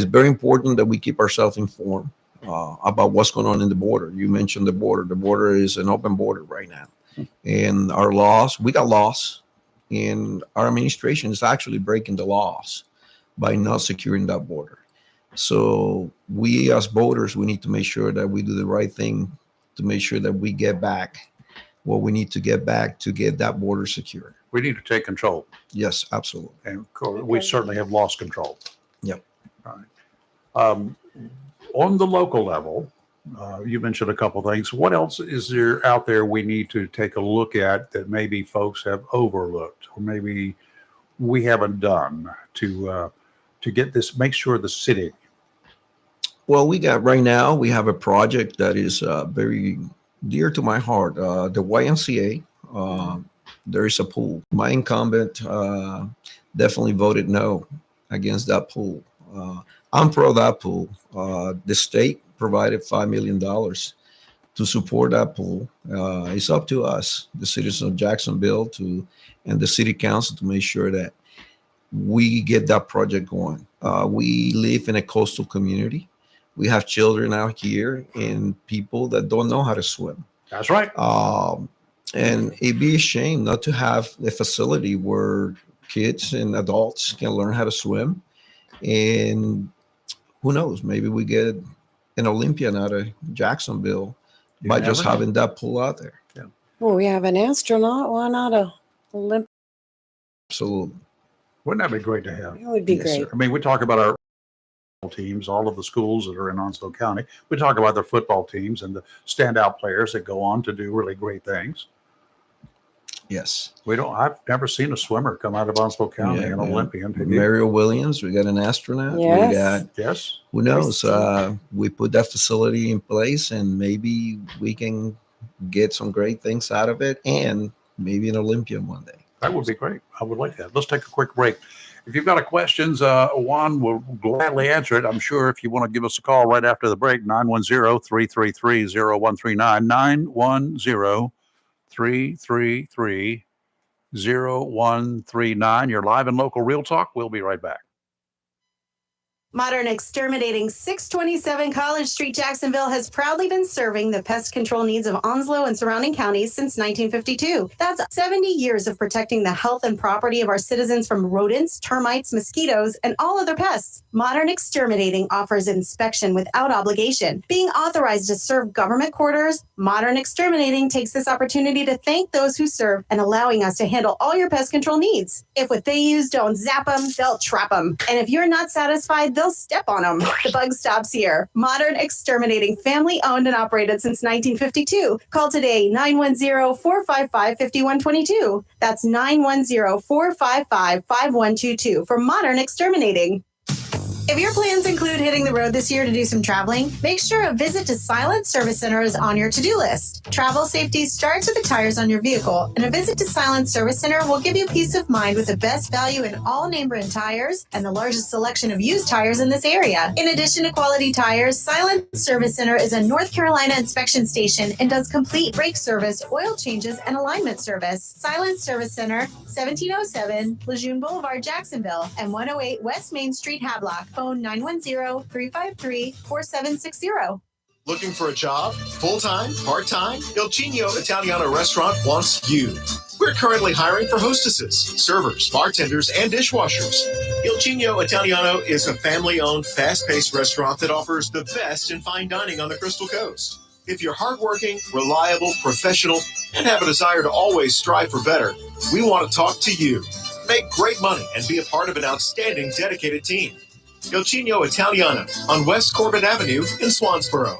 very important that we keep ourselves informed about what's going on in the border. You mentioned the border. The border is an open border right now. And our laws, we got laws, and our administration is actually breaking the laws by not securing that border. So we as voters, we need to make sure that we do the right thing to make sure that we get back what we need to get back to get that border secure. We need to take control. Yes, absolutely. And we certainly have lost control. Yep. All right. On the local level, you mentioned a couple things. What else is there out there we need to take a look at that maybe folks have overlooked, or maybe we haven't done to get this, make sure the city? Well, we have a project that is very dear to my heart. The YMCA, there is a pool. My incumbent definitely voted no against that pool. I'm pro that pool. The state provided $5 million to support that pool. It's up to us, the citizens of Jacksonville, and the city council to make sure that we get that project going. We live in a coastal community. We have children out here and people that don't know how to swim. That's right. And it'd be a shame not to have a facility where kids and adults can learn how to swim. And who knows, maybe we get an Olympian out of Jacksonville by just having that pool out there. Yeah. Well, we have an astronaut. Why not a Olympic? Absolutely. Wouldn't that be great to have? It would be great. Sir. I mean, we talk about our teams, all of the schools that are in Onslow County. We talk about their football teams and the standout players that go on to do really great things. Yes. I've never seen a swimmer come out of Onslow County, an Olympian. Mario Williams, we got an astronaut. Yes. We got, yes. Who knows? We put that facility in place and maybe we can get some great things out of it and maybe an Olympian one day. That would be great. I would like that. Let's take a quick break. If you've got questions, Juan will gladly answer it. I'm sure if you want to give us a call right after the break, 910-333-0139, 910-333-0139. You're live and local Real Talk. We'll be right back. Modern Exterminating 627 College Street, Jacksonville has proudly been serving the pest control needs of Onslow and surrounding counties since 1952. That's 70 years of protecting the health and property of our citizens from rodents, termites, mosquitoes, and all other pests. Modern Exterminating offers inspection without obligation. Being authorized to serve government quarters, Modern Exterminating takes this opportunity to thank those who serve and allowing us to handle all your pest control needs. If what they use don't zap them, they'll trap them. And if you're not satisfied, they'll step on them. The bug stops here. Modern Exterminating, family owned and operated since 1952. Call today, 910-455-5122. That's 910-455-5122 for Modern Exterminating. If your plans include hitting the road this year to do some traveling, make sure a visit to Silent Service Center is on your to-do list. Travel safety starts with the tires on your vehicle, and a visit to Silent Service Center will give you peace of mind with the best value in all name brand tires and the largest selection of used tires in this area. In addition to quality tires, Silent Service Center is a North Carolina inspection station and does complete brake service, oil changes, and alignment service. Silent Service Center, 1707 Lejeune Boulevard, Jacksonville, and 108 West Main Street, Havelock. Phone 910-353-4760. Looking for a job? Full-time? Part-time? Il Cigno Italiano Restaurant wants you. We're currently hiring for hostesses, servers, bartenders, and dishwashers. Il Cigno Italiano is a family-owned, fast-paced restaurant that offers the best in fine dining on the Crystal Coast. If you're hardworking, reliable, professional, and have a desire to always strive for better, we want to talk to you. Make great money and be a part of an outstanding, dedicated team. Il Chino Italiano on West Corbin Avenue in Swansboro.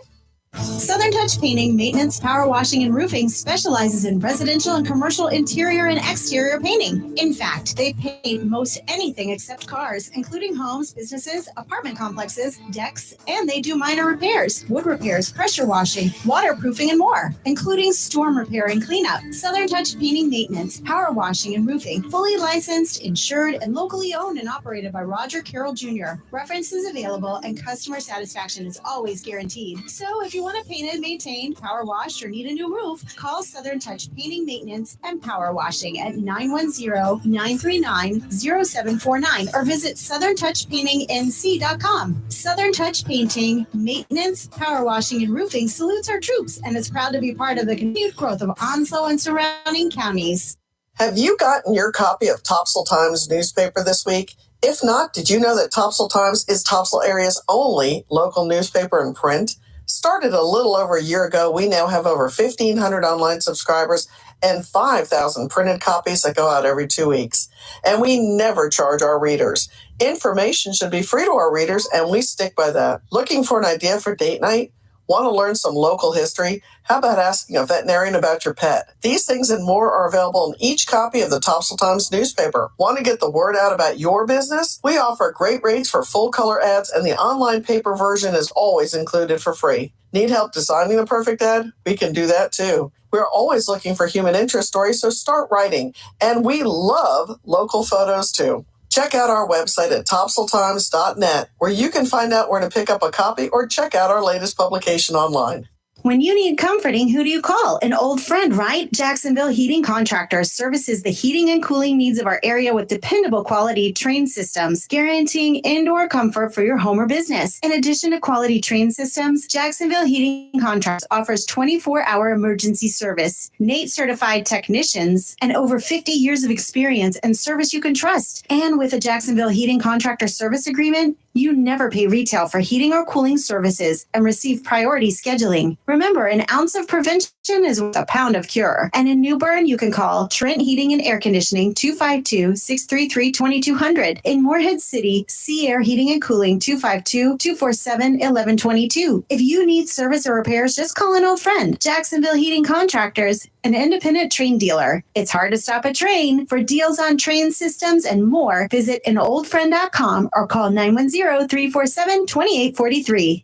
Southern Touch Painting, Maintenance, Power Washing, and Roofing specializes in residential and commercial interior and exterior painting. In fact, they paint most anything except cars, including homes, businesses, apartment complexes, decks, and they do minor repairs, wood repairs, pressure washing, waterproofing, and more, including storm repair and cleanup. Southern Touch Painting, Maintenance, Power Washing, and Roofing, fully licensed, insured, and locally owned and operated by Roger Carroll Jr. References available and customer satisfaction is always guaranteed. So if you want to painted, maintained, power washed, or need a new roof, call Southern Touch Painting, Maintenance, and Power Washing at 910-939-0749 or visit southerntouchpaintingnc.com. Southern Touch Painting, Maintenance, Power Washing, and Roofing salutes our troops and is proud to be part of the continued growth of Onslow and surrounding counties. Have you gotten your copy of Topsail Times newspaper this week? If not, did you know that Topsail Times is Topsail area's only local newspaper in print? Started a little over a year ago, we now have over 1,500 online subscribers and 5,000 printed copies that go out every 2 weeks. And we never charge our readers. Information should be free to our readers, and we stick by that. Looking for an idea for date night? Want to learn some local history? How about asking a veterinarian about your pet? These things and more are available in each copy of the Topsail Times newspaper. Want to get the word out about your business? We offer great rates for full color ads, and the online paper version is always included for free. Need help designing the perfect ad? We can do that too. We're always looking for human interest stories, so start writing. And we love local photos too. Check out our website at topsailtimes.net, where you can find out where to pick up a copy or check out our latest publication online. When you need comforting, who do you call? An old friend, right? Jacksonville Heating Contractors services the heating and cooling needs of our area with dependable quality train systems, guaranteeing indoor comfort for your home or business. In addition to quality train systems, Jacksonville Heating Contractors offers 24-hour emergency service, NATE certified technicians, and over 50 years of experience and service you can trust. And with a Jacksonville Heating Contractor service agreement, you never pay retail for heating or cooling services and receive priority scheduling. Remember, an ounce of prevention is worth a pound of cure. And in New Bern, you can call Trent Heating and Air Conditioning 252-633-2200. In Morehead City, Sea Air Heating and Cooling 252-247-1122. If you need service or repairs, just call an old friend. Jacksonville Heating Contractors, an independent train dealer. It's hard to stop a train. For deals on train systems and more, visit anoldfriend.com or call 910-347-2843.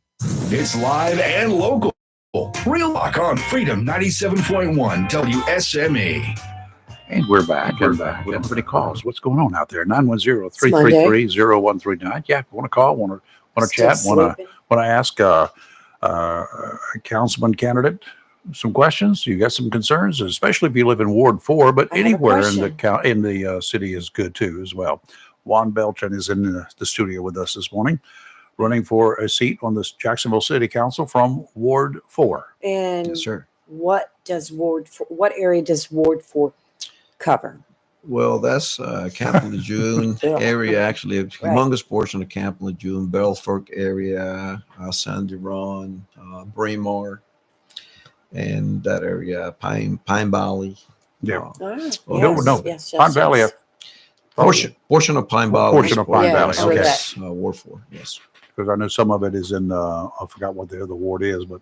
It's live and local. Real Talk on Freedom 97.1 WSME. And we're back. Everybody calls. What's going on out there? 910-333-0139. Yeah, if you want to call, want to chat, want to ask a councilman candidate some questions. You got some concerns, especially if you live in Ward 4, but anywhere in the city is good too as well. Juan Beltran is in the studio with us this morning, running for a seat on the Jacksonville City Council from Ward 4. And Yes, sir. what area does Ward 4 cover? Well, that's Camp Lejeune area, actually, a humongous portion of Camp Lejeune, Belfort area, San Duron, Braemar, and that area, Pine Valley. Yeah. Yes, Pine Valley. Portion of Pine Valley. Portion of Pine Valley. Okay. Yes, Ward 4, yes. Because I know some of it is in, I forgot what the other ward is, but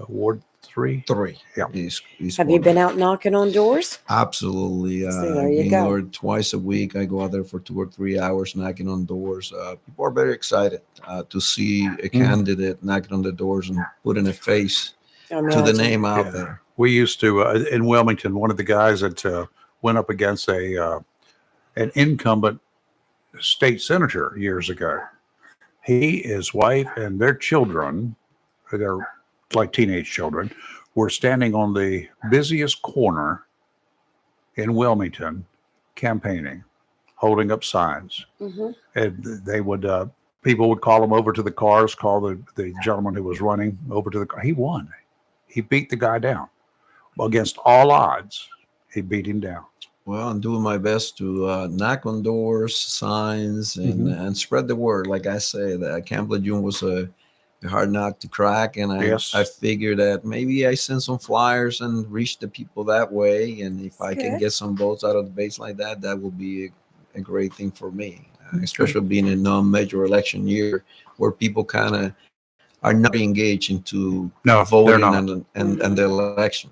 Ward 3? 3. Yeah. East Have you been out knocking on doors? Absolutely. There you go. Lord, twice a week, I go out there for 2 or 3 hours knocking on doors. People are very excited to see a candidate knocking on the doors and putting a face to the name out there. We used to, in Wilmington, one of the guys that went up against an incumbent state senator years ago. He, his wife, and their children, they're like teenage children, were standing on the busiest corner in Wilmington campaigning, holding up signs. Mm-hmm. And they would, people would call them over to the cars, call the gentleman who was running over to the car. He won. He beat the guy down. Against all odds, he beat him down. Well, I'm doing my best to knock on doors, signs, and spread the word. Like I say, that Camp Lejeune was a a hard nut to crack, and I figured that maybe I send some flyers and reach the people that way. And if I can get some votes out of the base like that, that will be a great thing for me, especially being a non-major election year where people kind of are not engaged into voting and the election.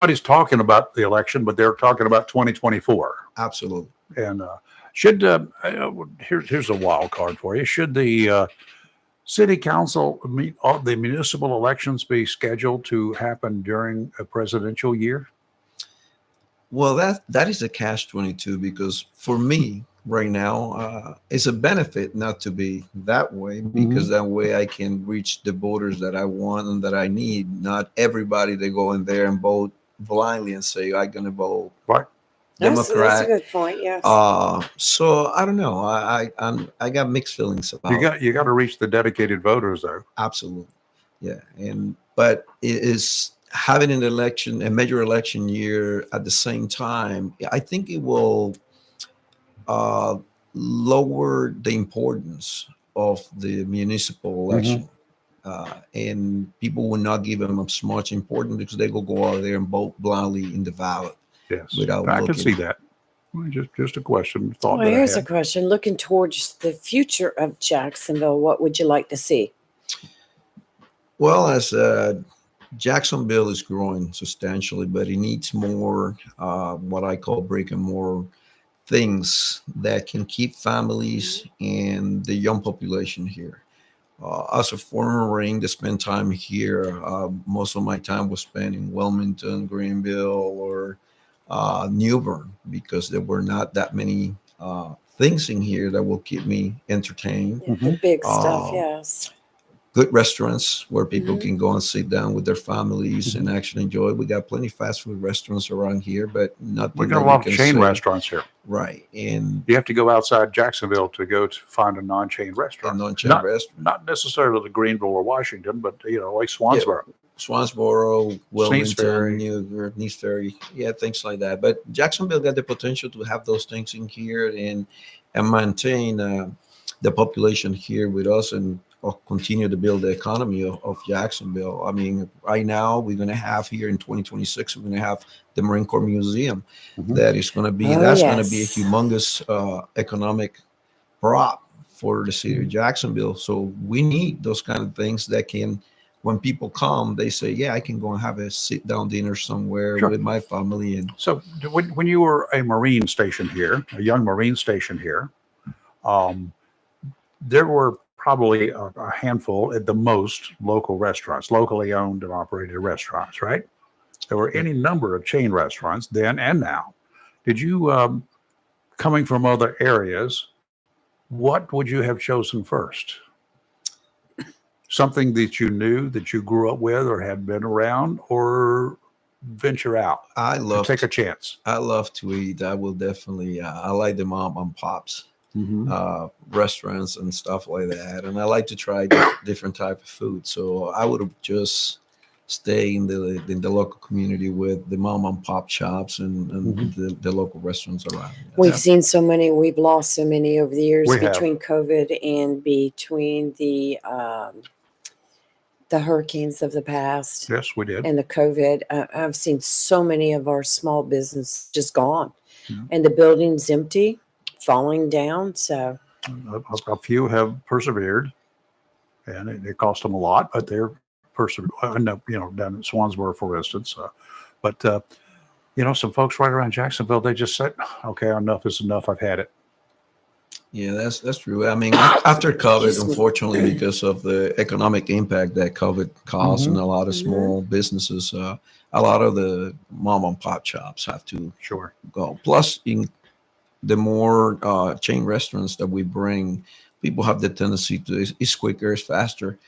Nobody's talking about the election, but they're talking about 2024. Absolutely. And here's a wild card for you. Should the city council the municipal elections be scheduled to happen during a presidential year? Well, that is a catch-22, because for me right now, it's a benefit not to be that way, because that way I can reach the voters that I want and that I need. Not everybody to go in there and vote blindly and say, I'm going to vote Democrat. That's a good point. Yes. So I don't know. I got mixed feelings about. You got to reach the dedicated voters, though. Absolutely. Yeah. But it is having an election, a major election year at the same time. I think it will lower the importance of the municipal election. And people will not give them as much importance because they will go out there and vote blindly in the ballot. Yes, I can see that. Just a question. Well, here's a question. Looking towards the future of Jacksonville, what would you like to see? Well, as Jacksonville is growing substantially, but it needs more what I call brick and mortar things that can keep families and the young population here. As a former Marine that spent time here, most of my time was spent in Wilmington, Greenville, or New Bern, because there were not that many things in here that will keep me entertained. The big stuff, yes. Good restaurants where people can go and sit down with their families and actually enjoy. We got plenty of fast food restaurants around here, but nothing. We got a lot of chain restaurants here. Right. And you have to go outside Jacksonville to go to find a non-chain restaurant. Not necessarily Greenville or Washington, but like Swansboro. Yeah. Swansboro, Wilmington, Neuse Ferry, things like that. But Jacksonville got the potential to have those things in here and maintain the population here with us and continue to build the economy of Jacksonville. I mean, right now we're going to have here in 2026, we're going to have the Marine Corps Museum. That is going to be going to be a humongous economic prop for the city of Jacksonville. So we need those kind of things that can. When people come, they say, yeah, I can go and have a sit-down dinner somewhere with my family. And so when you were a Marine station here, a young Marine station here, there were probably a handful at the most local restaurants, locally owned and operated restaurants, right? There were any number of chain restaurants then and now. Did you, coming from other areas, what would you have chosen first? Something that you knew, that you grew up with or had been around, or venture out? I love take a chance. I love to eat. I will definitely. I like the mom and pops restaurants and stuff like that, and I like to try different type of food. So I would have just stay in the local community with the mom and pop shops and the local restaurants around. We've seen so many. We've lost so many over the years between COVID and between the hurricanes of the past. Yes, we did. And the COVID. I've seen so many of our small business just gone, and the buildings empty, falling down. So a few have persevered, and it cost them a lot, but they're persevered. Down in Swansboro, for instance. But some folks right around Jacksonville, they just said, "Okay, enough is enough. I've had it." Yeah, that's true. I mean, after COVID, unfortunately, because of the economic impact that COVID caused in a lot of small businesses, a lot of the mom and pop shops have to go. Plus, in the more chain restaurants that we bring, people have the tendency to, it's quicker, it's faster,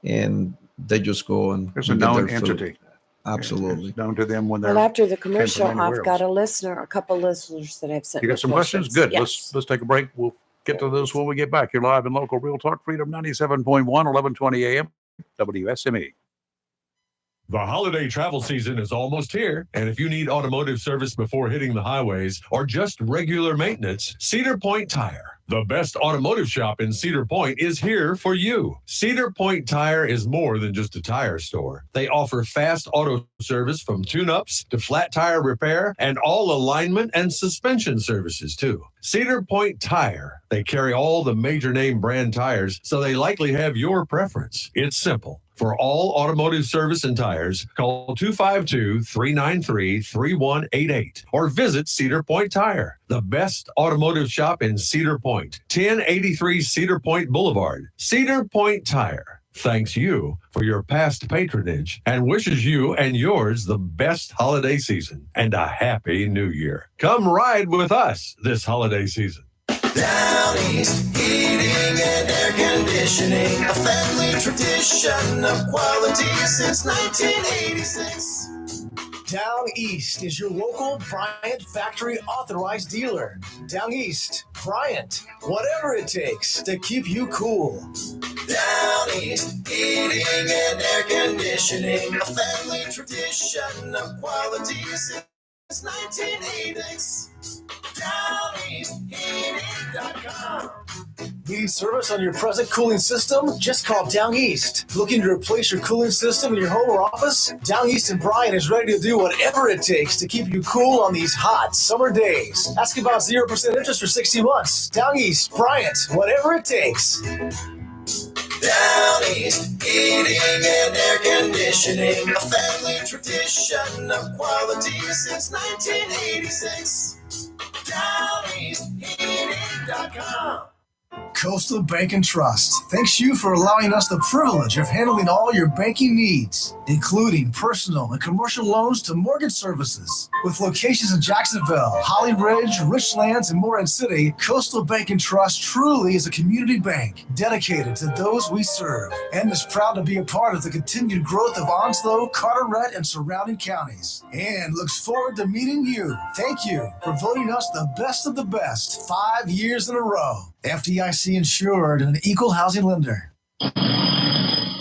and they just go and there's a known entity. Absolutely. It's known to them when they're. Well, after the commercial, I've got a couple listeners that have sent. You got some questions? Good. Yes. Let's take a break. We'll get to those when we get back. You're live in local Real Talk Freedom 97.1, 1120 AM, WSME. The holiday travel season is almost here, and if you need automotive service before hitting the highways or just regular maintenance, Cedar Point Tire, The best automotive shop in Cedar Point is here for you. Cedar Point Tire is more than just a tire store. They offer fast auto service from tune-ups to flat tire repair and all alignment and suspension services too. Cedar Point Tire. They carry all the major name brand tires, so they likely have your preference. It's simple. For all automotive service and tires, call 252-393-3188 or visit Cedar Point Tire, the best automotive shop in Cedar Point, 1083 Cedar Point Boulevard. Cedar Point Tire thanks you for your past patronage and wishes you and yours the best holiday season and a happy new year. Come ride with us this holiday season. Down East, heating and air conditioning, a family tradition of quality since 1986. Down East is your local Bryant factory authorized dealer. Down East, Bryant, whatever it takes to keep you cool. Down East, heating and air conditioning, a family tradition of quality since 1986. DownEastHeating.com. Need service on your present cooling system? Just call Down East. Looking to replace your cooling system in your home or office? Down East and Bryant is ready to do whatever it takes to keep you cool on these hot summer days. Ask about 0% interest for 60 months. Down East, Bryant, whatever it takes. Down East, heating and air conditioning, a family tradition of quality since 1986. DownEastHeating.com. Coastal Bank and Trust thanks you for allowing us the privilege of handling all your banking needs, including personal and commercial loans to mortgage services. With locations in Jacksonville, Holly Ridge, Richlands, and Morehead City, Coastal Bank and Trust truly is a community bank dedicated to those we serve and is proud to be a part of the continued growth of Onslow, Carteret, and surrounding counties, and looks forward to meeting you. Thank you for voting us the best of the best 5 years in a row. FDIC insured and an equal housing lender.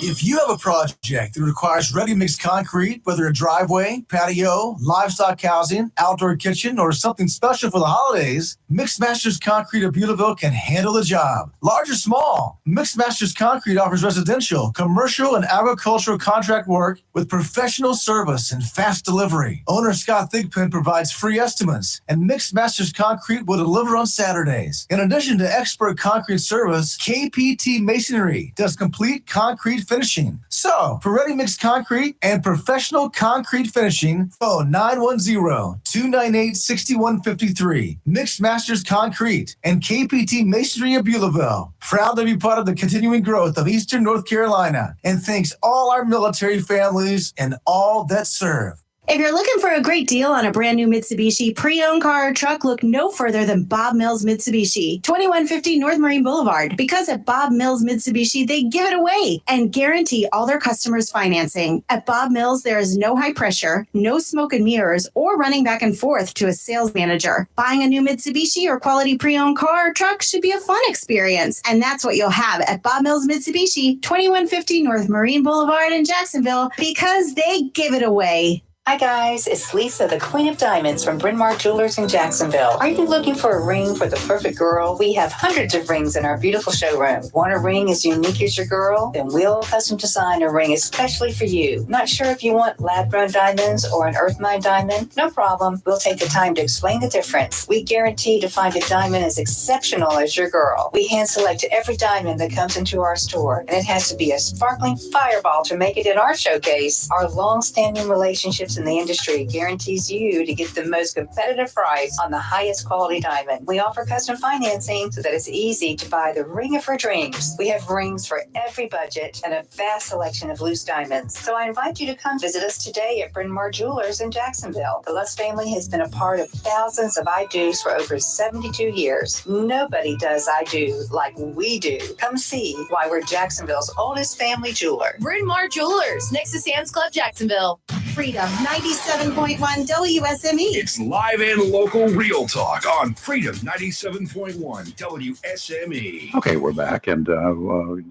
If you have a project that requires ready-mix concrete, whether a driveway, patio, livestock housing, outdoor kitchen, or something special for the holidays, Mixed Masters Concrete of Beulaville can handle the job. Large or small, Mixed Masters Concrete offers residential, commercial, and agricultural contract work with professional service and fast delivery. Owner Scott Thigpen provides free estimates, and Mixed Masters Concrete will deliver on Saturdays. In addition to expert concrete service, KPT Masonry does complete concrete finishing. So, for ready-mix concrete and professional concrete finishing, phone 910-298-6153. Mixed Masters Concrete and KPT Masonry of Beulaville. Proud to be part of the continuing growth of Eastern North Carolina, and thanks all our military families and all that serve. If you're looking for a great deal on a brand new Mitsubishi pre-owned car or truck, look no further than Bob Mills Mitsubishi, 2150 North Marine Boulevard. Because at Bob Mills Mitsubishi, they give it away and guarantee all their customers financing. At Bob Mills, there is no high pressure, no smoke and mirrors, or running back and forth to a sales manager. Buying a new Mitsubishi or quality pre-owned car or truck should be a fun experience. And that's what you'll have at Bob Mills Mitsubishi, 2150 North Marine Boulevard in Jacksonville, because they give it away. Hi guys, it's Lisa, the Queen of Diamonds from Bryn Mawr Jewelers in Jacksonville. Are you looking for a ring for the perfect girl? We have hundreds of rings in our beautiful showroom. Want a ring as unique as your girl? Then we'll custom design a ring especially for you. Not sure if you want lab-grown diamonds or an earth mine diamond? No problem. We'll take the time to explain the difference. We guarantee to find a diamond as exceptional as your girl. We hand select every diamond that comes into our store, and it has to be a sparkling fireball to make it in our showcase. Our long-standing relationships in the industry guarantees you to get the most competitive price on the highest quality diamond. We offer custom financing so that it's easy to buy the ring of her dreams. We have rings for every budget and a vast selection of loose diamonds. So I invite you to come visit us today at Bryn Mawr Jewelers in Jacksonville. The Lutz family has been a part of thousands of I Do's for over 72 years. Nobody does I Do like we do. Come see why we're Jacksonville's oldest family jeweler. Bryn Mawr Jewelers, next to Sam's Club, Jacksonville. Freedom 97.1 WSME. It's live and local real talk on Freedom 97.1 WSME. Okay, we're back. And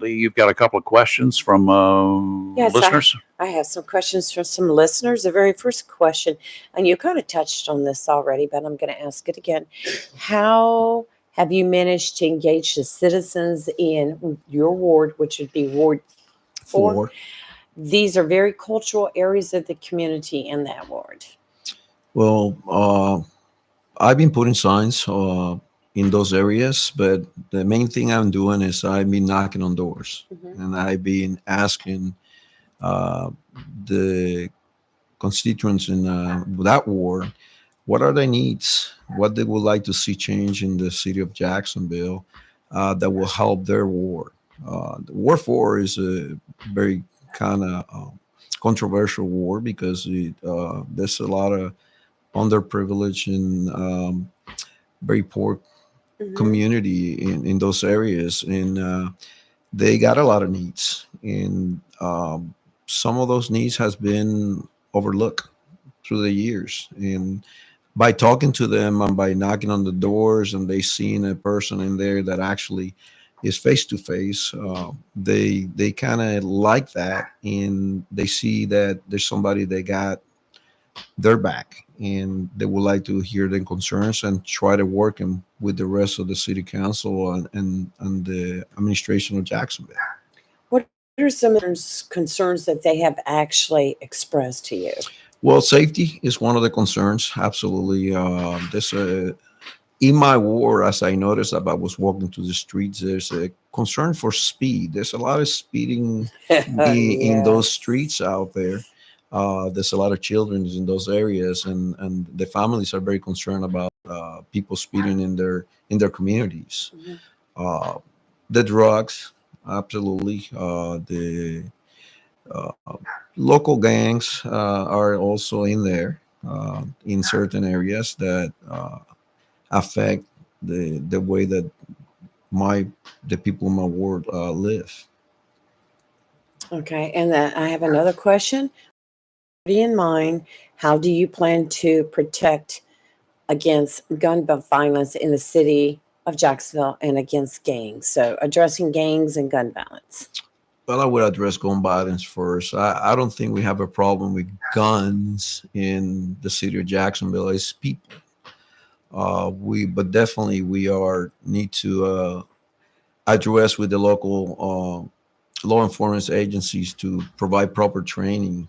Lee, you've got a couple of questions from listeners. I have some questions from some listeners. The very first question, and you kind of touched on this already, but I'm going to ask it again. How Have you managed to engage the citizens in your ward, which would be Ward 4? 4. These are very cultural areas of the community in that ward. Well, I've been putting signs in those areas, but the main thing I'm doing is I've been knocking on doors, and I've been asking the constituents in that ward what are their needs, what they would like to see change in the city of Jacksonville that will help their ward. The Ward 4 is a very kind of controversial ward because there's a lot of underprivileged and very poor community in those areas, and they got a lot of needs, and some of those needs has been overlooked through the years. And by talking to them and by knocking on the doors and they seeing a person in there that actually is face to face, they kind of like that, and they see that there's somebody that got their back, and they would like to hear their concerns and try to work them with the rest of the city council and the administration of Jacksonville. What are some of the concerns that they have actually expressed to you? Well, safety is one of the concerns. Absolutely. There's in my ward, as I noticed as I was walking through the streets, there's a concern for speed. There's a lot of speeding in those streets out there. There's a lot of children in those areas, and the families are very concerned about people speeding in their communities. The drugs, absolutely. The local gangs are also in there in certain areas that affect the way that the people in my ward live. Okay, and I have another question. In mind, how do you plan to protect against gun violence in the city of Jacksonville and against gangs? So addressing gangs and gun violence. Well, I would address gun violence first. I don't think we have a problem with guns in the city of Jacksonville. It's people. But definitely we need to address with the local law enforcement agencies to provide proper training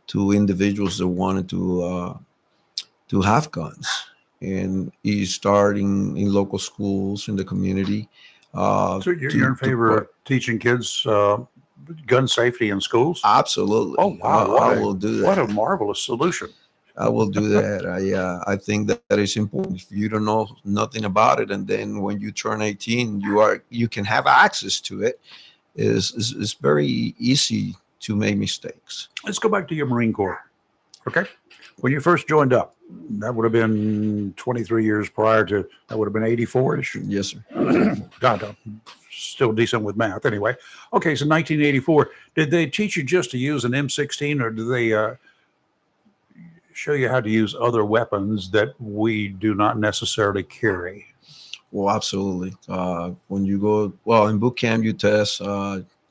to individuals that wanted to have guns, and he's starting in local schools in the community. So you're in favor of teaching kids gun safety in schools? Absolutely. Oh wow! I will do that. What a marvelous solution! I will do that. I think that is important. If you don't know nothing about it, and then when you turn 18, you can have access to it. It's very easy to make mistakes. Let's go back to your Marine Corps. Okay. When you first joined up, that would have been 23 years prior to, that would have been 84-ish. Yes, sir. God, I'm still decent with math anyway. Okay, so 1984. Did they teach you just to use an M16, or do they show you how to use other weapons that we do not necessarily carry? Well, absolutely. When you go, in boot camp, you test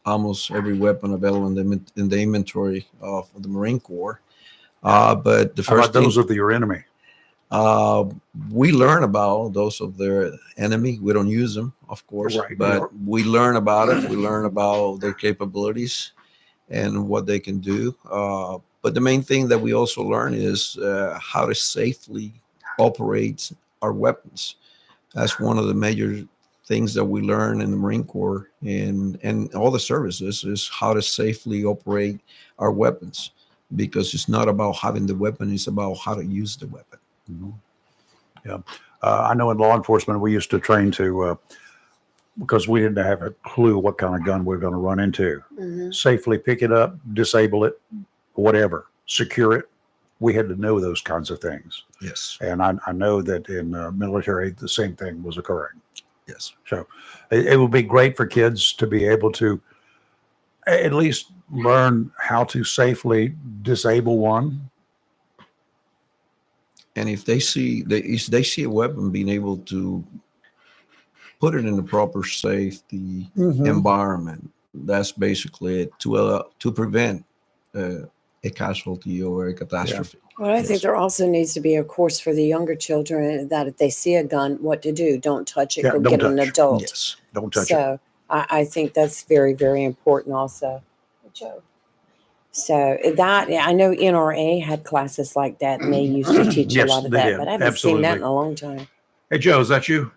almost every weapon available in the inventory of the Marine Corps. But the How first about those of your enemy? We learn about those of their enemy. We don't use them, of course, Right. but we learn about it. We learn about their capabilities and what they can do. But the main thing that we also learn is how to safely operate our weapons. That's one of the major things that we learn in the Marine Corps and all the services, is how to safely operate our weapons, because it's not about having the weapon, it's about how to use the weapon. Yeah. I know in law enforcement, we used to train to, because we didn't have a clue what kind of gun we were going to run into. Safely pick it up, disable it, whatever, secure it. We had to know those kinds of things. Yes. And I know that in military, the same thing was occurring. Yes. So it would be great for kids to be able to at least learn how to safely disable one. And if they see a weapon, being able to put it in the proper safety environment, that's basically it, to prevent a casualty or a catastrophe. Well, I think there also needs to be a course for the younger children that if they see a gun, what to do. Don't touch it. Yeah, Go don't get an touch. adult. Yes. Don't touch it. So I think that's very, very important also. So that, I know NRA had classes like that and they used to teach Yes, a lot of they that, did. but I haven't seen that in Absolutely. a long time. Hey, Joe, is that you?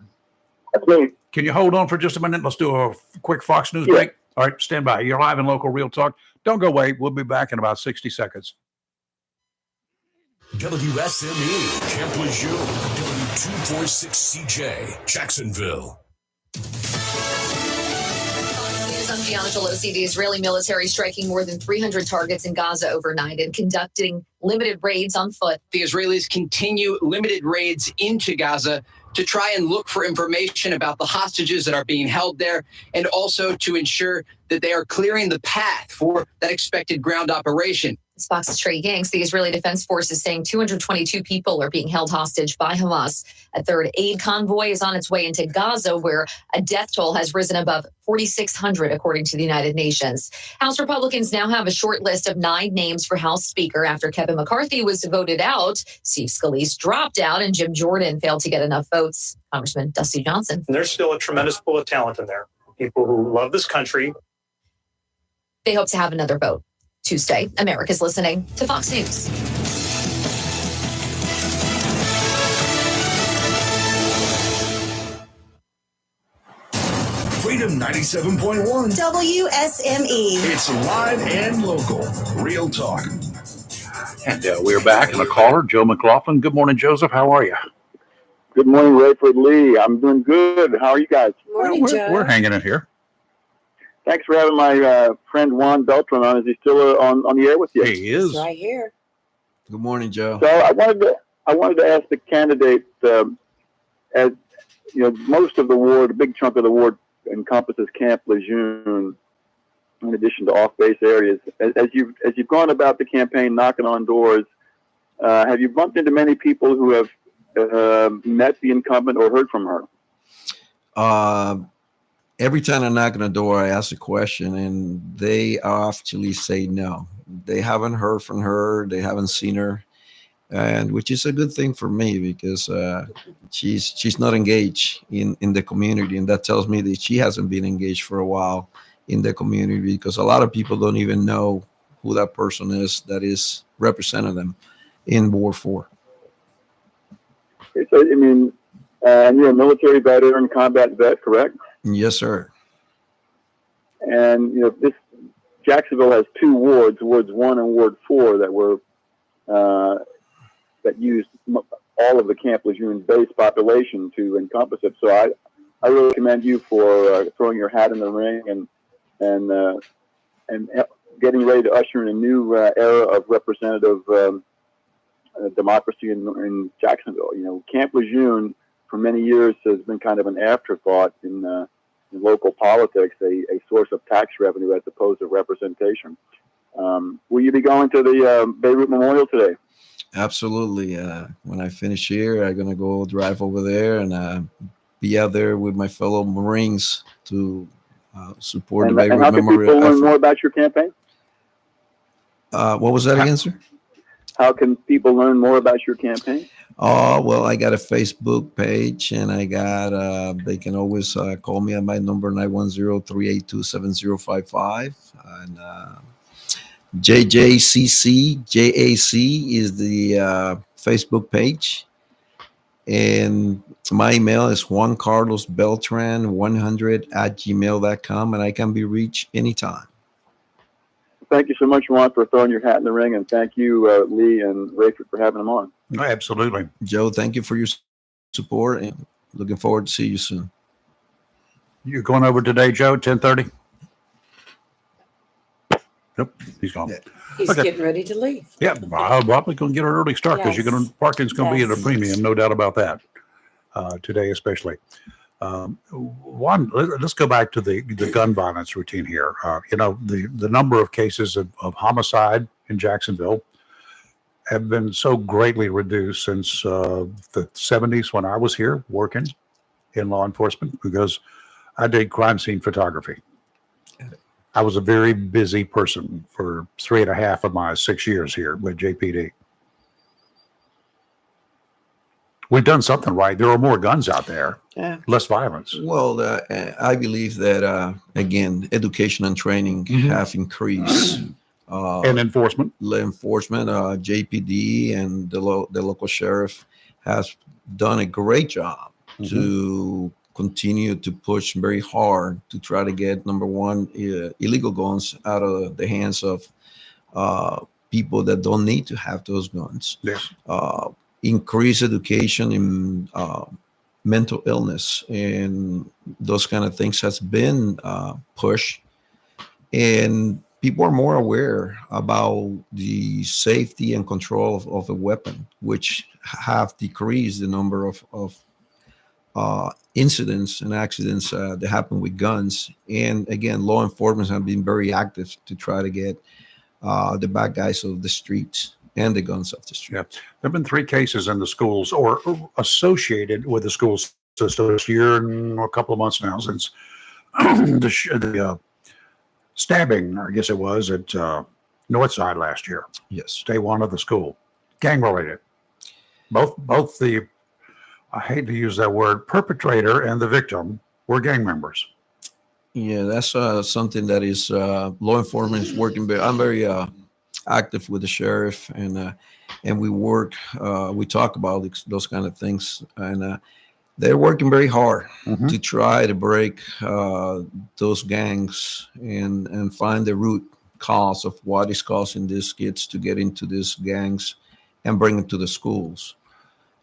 That's me. Can you hold on for just a minute? Let's do a quick Fox News Yeah. break. All right, stand by. You're live and local Real Talk. Don't go away. We'll be back in about 60 seconds. WSME, Camp Lejeune, W246CJ, Jacksonville. News I'm Gianna Gelosi. The Israeli military striking more than 300 targets in Gaza overnight and conducting limited raids on foot. The Israelis continue limited raids into Gaza to try and look for information about the hostages that are being held there, and also to ensure that they are clearing the path for that expected ground operation. Fox's Trey Yanks, the Israeli Defense Force is saying 222 people are being held hostage by Hamas. A third aid convoy is on its way into Gaza, where a death toll has risen above 4,600, according to the United Nations. House Republicans now have a short list of 9 names for House Speaker after Kevin McCarthy was voted out, Steve Scalise dropped out, and Jim Jordan failed to get enough votes. Congressman Dusty Johnson. And there's still a tremendous pool of talent in there. People who love this country. They hope to have another vote Tuesday. America's listening to Fox News. Freedom 97.1. WSME. It's live and local. Real Talk. And we're back. And a caller, Joe McLaughlin. Good morning, Joseph. How are you? Good morning, Rayford Lee. I'm doing good. How are you guys? Morning, Joe. We're hanging in here. Thanks for having my friend Juan Beltran on. Is he still on the air with you? He is. It's right here. Good morning, Joe. So I wanted to ask the candidate, as you know, most of the ward, a big chunk of the ward encompasses Camp Lejeune, in addition to off-base areas. As you've gone about the campaign, knocking on doors, have you bumped into many people who have met the incumbent or heard from her? Every time I knock on the door, I ask a question, and they actually say no. They haven't heard from her. They haven't seen her, and which is a good thing for me because she's not engaged in the community, and that tells me that she hasn't been engaged for a while in the community because a lot of people don't even know who that person is that is representing them in Ward 4. So, I mean, you're a military veteran, combat vet, correct? Yes, sir. And you know, this Jacksonville has 2 wards, Wards 1 and Ward 4, that were that used all of the Camp Lejeune base population to encompass it. So I really commend you for throwing your hat in the ring and getting ready to usher in a new era of representative democracy in Jacksonville. You know, Camp Lejeune for many years has been kind of an afterthought in local politics, a source of tax revenue as opposed to representation. Will you be going to the Beirut Memorial today? Absolutely. When I finish here, I'm going to go drive over there and be out there with my fellow Marines to support the Beirut and how can Memorial people learn effort. more about your campaign? What was that again, sir? How can people learn more about your campaign? Oh, well, I got a Facebook page, and I got, they can always call me at my number, 910-382-7055. And JJCC, JAC is the Facebook page. And my email is juancarlosbeltran100@gmail.com, and I can be reached anytime. Thank you so much, Juan, for throwing your hat in the ring, and thank you, Lee and Rayford, for having them on. Absolutely. Joe, thank you for your support, and looking forward to see you soon. You're going over today, Joe, 10:30? Nope, he's gone. He's Okay. getting ready to leave. Yeah, I'm probably going to get an early start because Yes. parking's going to be at a Yes. premium, no doubt about that, today especially. One, let's go back to the gun violence routine here. You know, the number of cases of homicide in Jacksonville have been so greatly reduced since the 70s when I was here working in law enforcement because I did crime scene photography. I was a very busy person for 3.5 of my 6 years here with JPD. We've done something right. There are more guns out there, less violence. Well, I believe that, again, education and training have increased. And enforcement. Law enforcement, JPD and the local sheriff has done a great job to continue to push very hard to try to get, number one, illegal guns out of the hands of people that don't need to have those guns. Yes. Increase education in mental illness and those kind of things has been pushed, and people are more aware about the safety and control of a weapon, which have decreased the number of incidents and accidents that happen with guns. And again, law enforcement have been very active to try to get the bad guys off the streets and the guns off the street. Yeah. There have been 3 cases in the schools or associated with the school system this year and a couple of months now since the stabbing, I guess it was, at Northside last year. Yes. Day 1 of the school. Gang related. Both the, I hate to use that word, perpetrator and the victim were gang members. Yeah, that's something that is law enforcement is working. I'm very active with the sheriff, and we work. We talk about those kind of things, and they're working very hard to try to break those gangs and find the root cause of what is causing these kids to get into these gangs and bring them to the schools.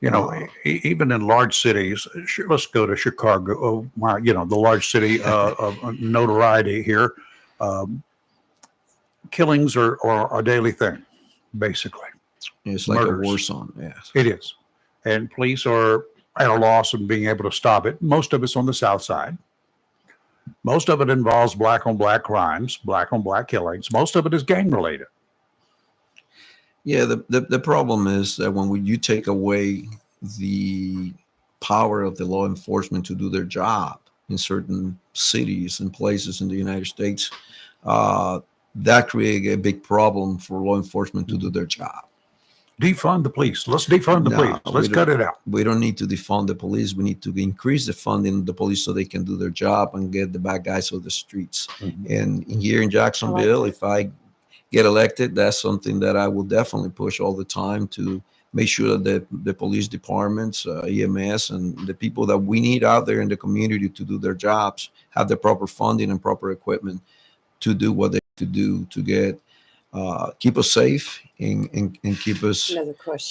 You know, even in large cities, let's go to Chicago, the large city of notoriety here. Killings are a daily thing, basically. It's like a war zone, yes. It is. And police are at a loss of being able to stop it. Most of it's on the south side. Most of it involves black on black crimes, black on black killings. Most of it is gang related. Yeah, the problem is that when you take away the power of the law enforcement to do their job in certain cities and places in the United States, that creates a big problem for law enforcement to do their job. Defund the police. Let's defund the police. Let's cut it out. We don't need to defund the police. We need to increase the funding of the police so they can do their job and get the bad guys off the streets. And here in Jacksonville, if I get elected, that's something that I will definitely push all the time to make sure that the police departments, EMS, and the people that we need out there in the community to do their jobs have the proper funding and proper equipment to do what they need to do to get keep us safe and keep us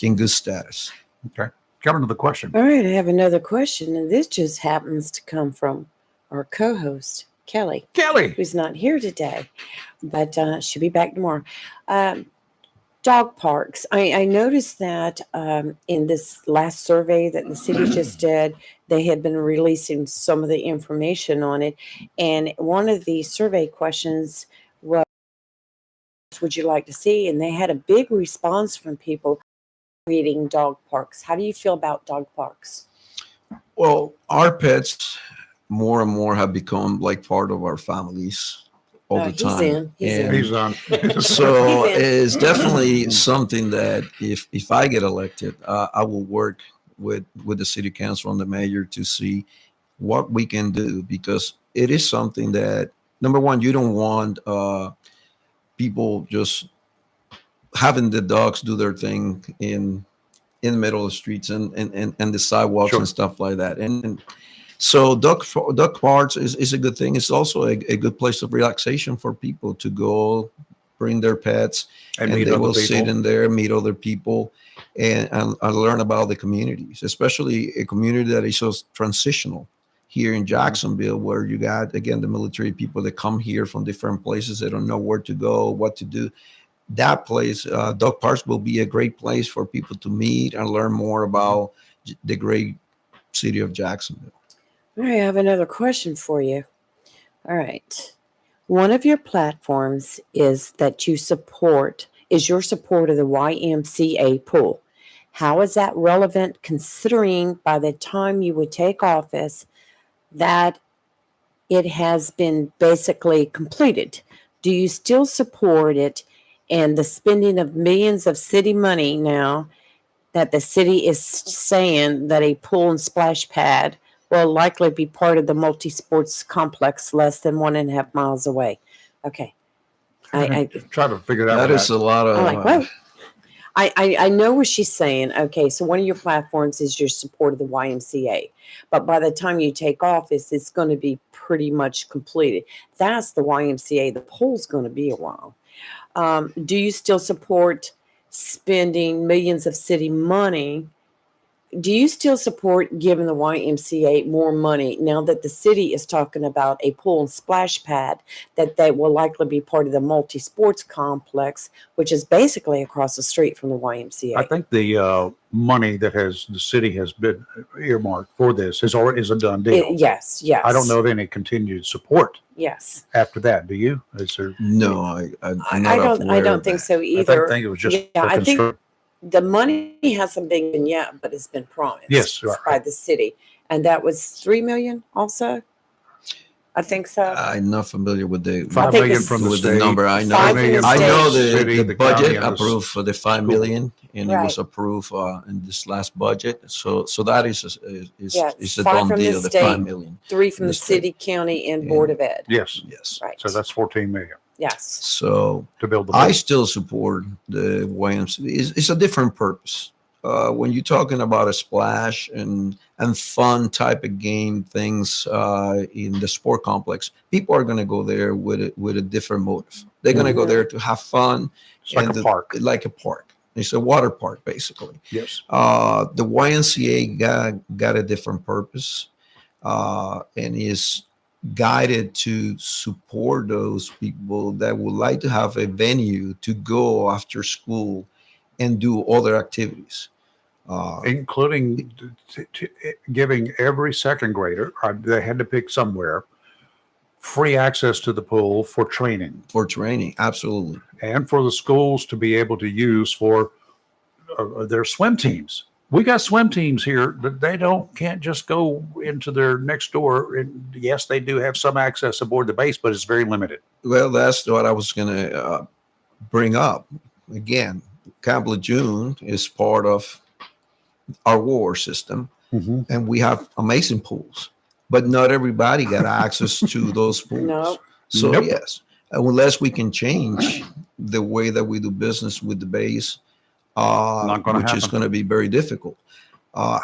in good status. Okay. Got another question. All right, I have another question, and this just happens to come from our co-host, Kelly. Kelly! Who's not here today, but she'll be back tomorrow. Dog parks. I noticed that in this last survey that the city just did, they had been releasing some of the information on it. And one of the survey questions was, would you like to see? And they had a big response from people creating dog parks. How do you feel about dog parks? Well, our pets more and more have become like part of our families all the time. He's on. So it's definitely something that if I get elected, I will work with the city council and the mayor to see what we can do, because it is something that, number one, you don't want people just having the dogs do their thing in the middle of the streets and the sidewalks and stuff like that. And so dog parks is a good thing. It's also a good place of relaxation for people to go bring their pets, and they will sit in there, meet other people, and learn about the communities, especially a community that is so transitional here in Jacksonville, where you got, again, the military people that come here from different places. They don't know where to go, what to do. That place, dog parks, will be a great place for people to meet and learn more about the great city of Jacksonville. All right, I have another question for you. All right. One of your platforms is that you support, is your support of the YMCA pool. How is that relevant, considering by the time you would take office that it has been basically completed? Do you still support it and the spending of millions of city money now that the city is saying that a pool and splash pad will likely be part of the multi-sports complex less than 1.5 miles away? Okay. I try to figure that That one is out. a lot of. I'm like, whoa. I know what she's saying. Okay, so one of your platforms is your support of the YMCA, but by the time you take office, it's going to be pretty much completed. That's the YMCA. The poll's going to be a while. Do you still support spending millions of city money? Do you still support giving the YMCA more money now that the city is talking about a pool and splash pad that they will likely be part of the multi-sports complex, which is basically across the street from the YMCA? I think the money that the city has been earmarked for this is a done deal. Yes. I don't know of any continued support Yes. after that. Do you? Is there? No, I'm not I aware don't of think that. so either. I think it was just Yeah, for I think construction. the money hasn't been given yet, but it's been promised Yes, right. by the city. And that was $3 million also? I think so. I'm not familiar with the $5 think million it's- from the with state. the number. I know. $5 million I know from the city, the the budget county, and the approved for the 5 million, and it was Right. approved in this last budget. So that is Yeah, is a 5 done from the deal. The state, 5 million. 3 from the the state. city, county, and Board of Ed. Yes. Yes. Right. So that's 14 million Yes. So to build the. I pool. still support the YMCA. It's a different purpose. When you're talking about a splash and fun type of game things in the sport complex, people are going to go there with a different motive. They're going to go there to have fun. It's like and a park. Like a park. It's a water park, basically. Yes. The YMCA got a different purpose and is guided to support those people that would like to have a venue to go after school and do other activities. Including giving every second grader, they had to pick somewhere, free access to the pool for training. For training, absolutely. And for the schools to be able to use for their swim teams. We got swim teams here that they can't just go into their next door. And yes, they do have some access aboard the base, but it's very limited. Well, that's what I was going to bring up. Again, Camp Lejeune is part of our war system, and we have amazing pools, but not everybody got access to those pools. No. So Nope. yes, unless we can change the way that we do business with the base, Not gonna which is happen. going to be very difficult.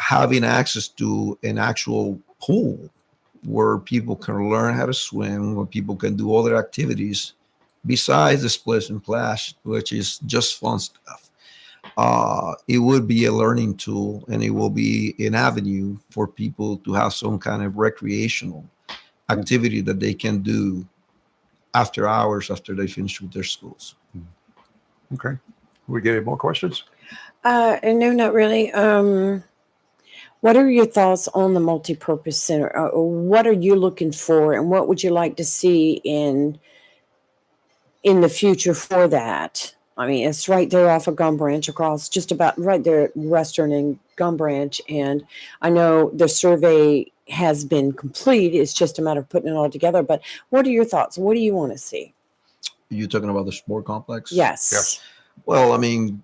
Having access to an actual pool where people can learn how to swim, where people can do other activities besides the splish and splash, which is just fun stuff. It would be a learning tool, and it will be an avenue for people to have some kind of recreational activity that they can do after hours after they finish with their schools. Okay. We get any more questions? No, not really. What are your thoughts on the multipurpose center? What are you looking for, and what would you like to see in the future for that? I mean, it's right there off of Gum Branch, across just about right there at Western and Gum Branch. And I know the survey has been complete. It's just a matter of putting it all together. But what are your thoughts? What do you want to see? You talking about the sport complex? Yes. Well, I mean,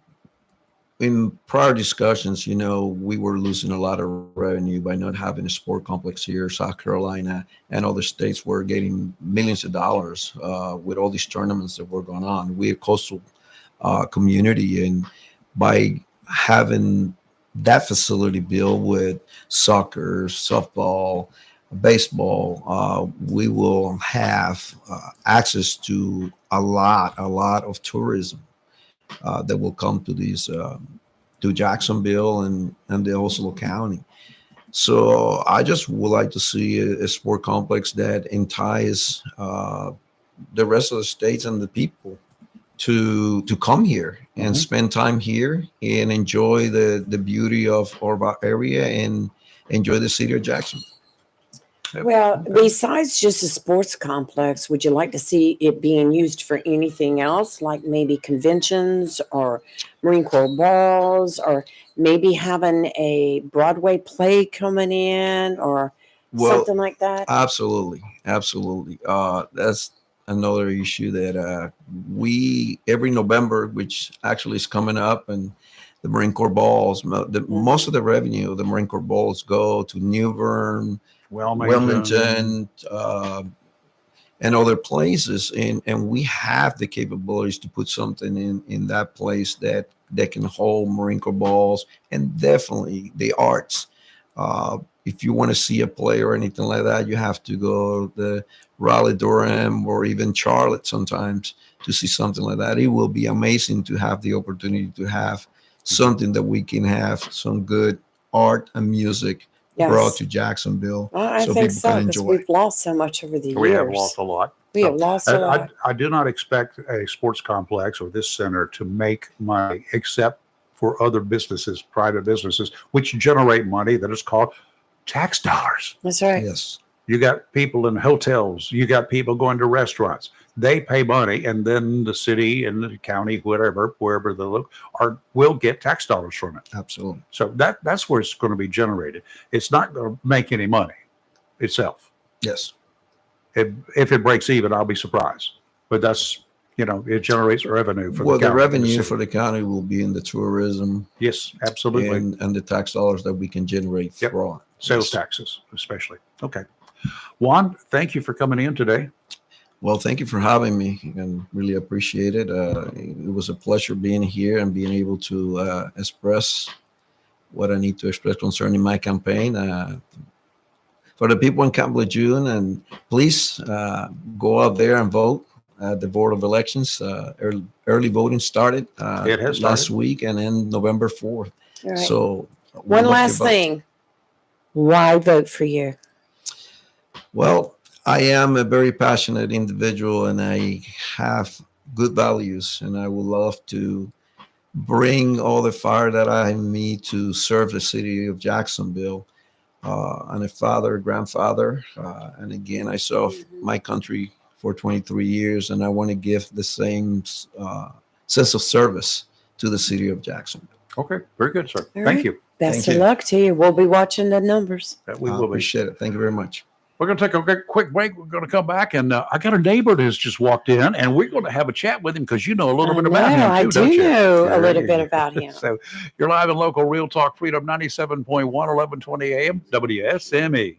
in prior discussions, we were losing a lot of revenue by not having a sport complex here. South Carolina and other states were getting millions of dollars with all these tournaments that were going on. We're a coastal community, and by having that facility built with soccer, softball, baseball, we will have access to a lot of tourism that will come to these to Jacksonville and the Oslo County. So I just would like to see a sport complex that entices the rest of the states and the people to come here and spend time here and enjoy the beauty of our area and enjoy the city of Jacksonville. Well, besides just a sports complex, would you like to see it being used for anything else, like maybe conventions or Marine Corps balls, or maybe having a Broadway play coming in, or something like that? Absolutely. That's another issue that we every November, which actually is coming up, and the Marine Corps balls, most of the revenue of the Marine Corps balls go to New Bern, Wilmington, and other places, and we have the capabilities to put something in that place that can hold Marine Corps balls, and definitely the arts. If you want to see a play or anything like that, you have to go to Raleigh-Durham or even Charlotte sometimes to see something like that. It will be amazing to have the opportunity to have something that we can have some good art and music brought to Jacksonville. I think people so, can because enjoy. we've lost so much over the years. We have lost a lot. We have lost a lot. I do not expect a sports complex or this center to make money except for other businesses, private businesses, which generate money that is called tax dollars. That's right. Yes. You got people in hotels. You got people going to restaurants. They pay money, and then the city and the county, wherever they look, will get tax dollars from it. Absolutely. So that's where it's going to be generated. It's not going to make any money itself. Yes. If it breaks even, I'll be surprised. But that's, it generates revenue for the county. The revenue for the county will be in the tourism. Yes, absolutely. And the tax dollars that we can generate from sales taxes, especially. Okay. Juan, thank you for coming in today. Well, thank you for having me, and really appreciate it. It was a pleasure being here and being able to express what I need to express concerning my campaign. For the people in Camp Lejeune, and please go out there and vote at the Board of Elections. Early voting started It has last started. week and then November 4th. All right. So One last thing. Why vote for you? Well, I am a very passionate individual, and I have good values, and I would love to bring all the fire that I need to serve the city of Jacksonville. I'm a father, grandfather, and again, I served my country for 23 years, and I want to give the same sense of service to the city of Jacksonville. Okay, very good, sir. All Thank right. you. Best Thank of you. luck to you. We'll be watching the numbers. We I will be. appreciate it. Thank you very much. We're going to take a quick break. We're going to come back, and I got a neighbor that's just walked in, and we're going to have a chat with him because you know a little bit about him, too, I don't do you? know a There little you bit go. about him. So you're live and local, Real Talk Freedom 97.1, 1120 AM, WSME.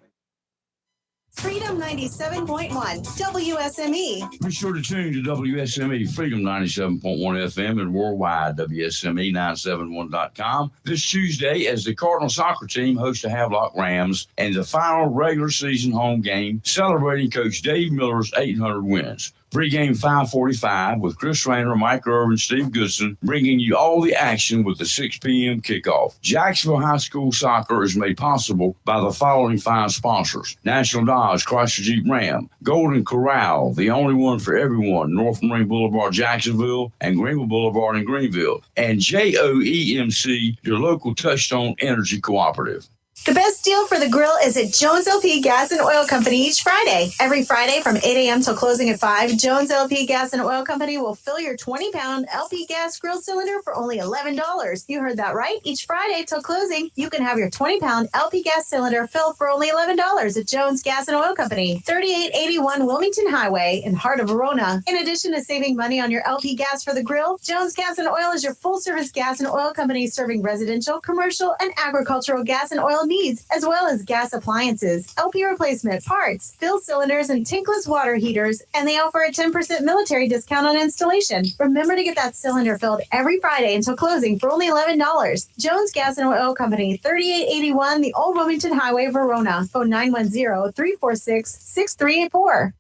Freedom 97.1 WSME. Be sure to tune to WSME Freedom 97.1 FM and worldwide WSME971.com this Tuesday as the Cardinal soccer team hosts the Havelock Rams and the final regular season home game celebrating Coach Dave Miller's 800 wins. Pre-game 5:45 with Chris Rayner, Mike Irvin, Steve Goodson, bringing you all the action with the 6 p.m. kickoff. Jacksonville High School soccer is made possible by the following fine sponsors: National Dodge, Chrysler Jeep Ram, Golden Corral, the only one for everyone, North Marine Boulevard, Jacksonville, and Greenville Boulevard in Greenville, and JOEMC, your local Touchstone Energy Cooperative. The best deal for the grill is at Jones LP Gas and Oil Company each Friday. Every Friday from 8 a.m. till closing at 5, Jones LP Gas and Oil Company will fill your 20-pound LP gas grill cylinder for only $11. You heard that right. Each Friday till closing, you can have your 20-pound LP gas cylinder filled for only $11 at Jones Gas and Oil Company, 3881 Wilmington Highway in heart of Verona. In addition to saving money on your LP gas for the grill, Jones Gas and Oil is your full-service gas and oil company serving residential, commercial, and agricultural gas and oil needs, as well as gas appliances, LP replacement, parts, fill cylinders, and tankless water heaters, and they offer a 10% military discount on installation. Remember to get that cylinder filled every Friday until closing for only $11. Jones Gas and Oil Company, 3881 the Old Wilmington Highway, Verona. Phone 910-346-6384.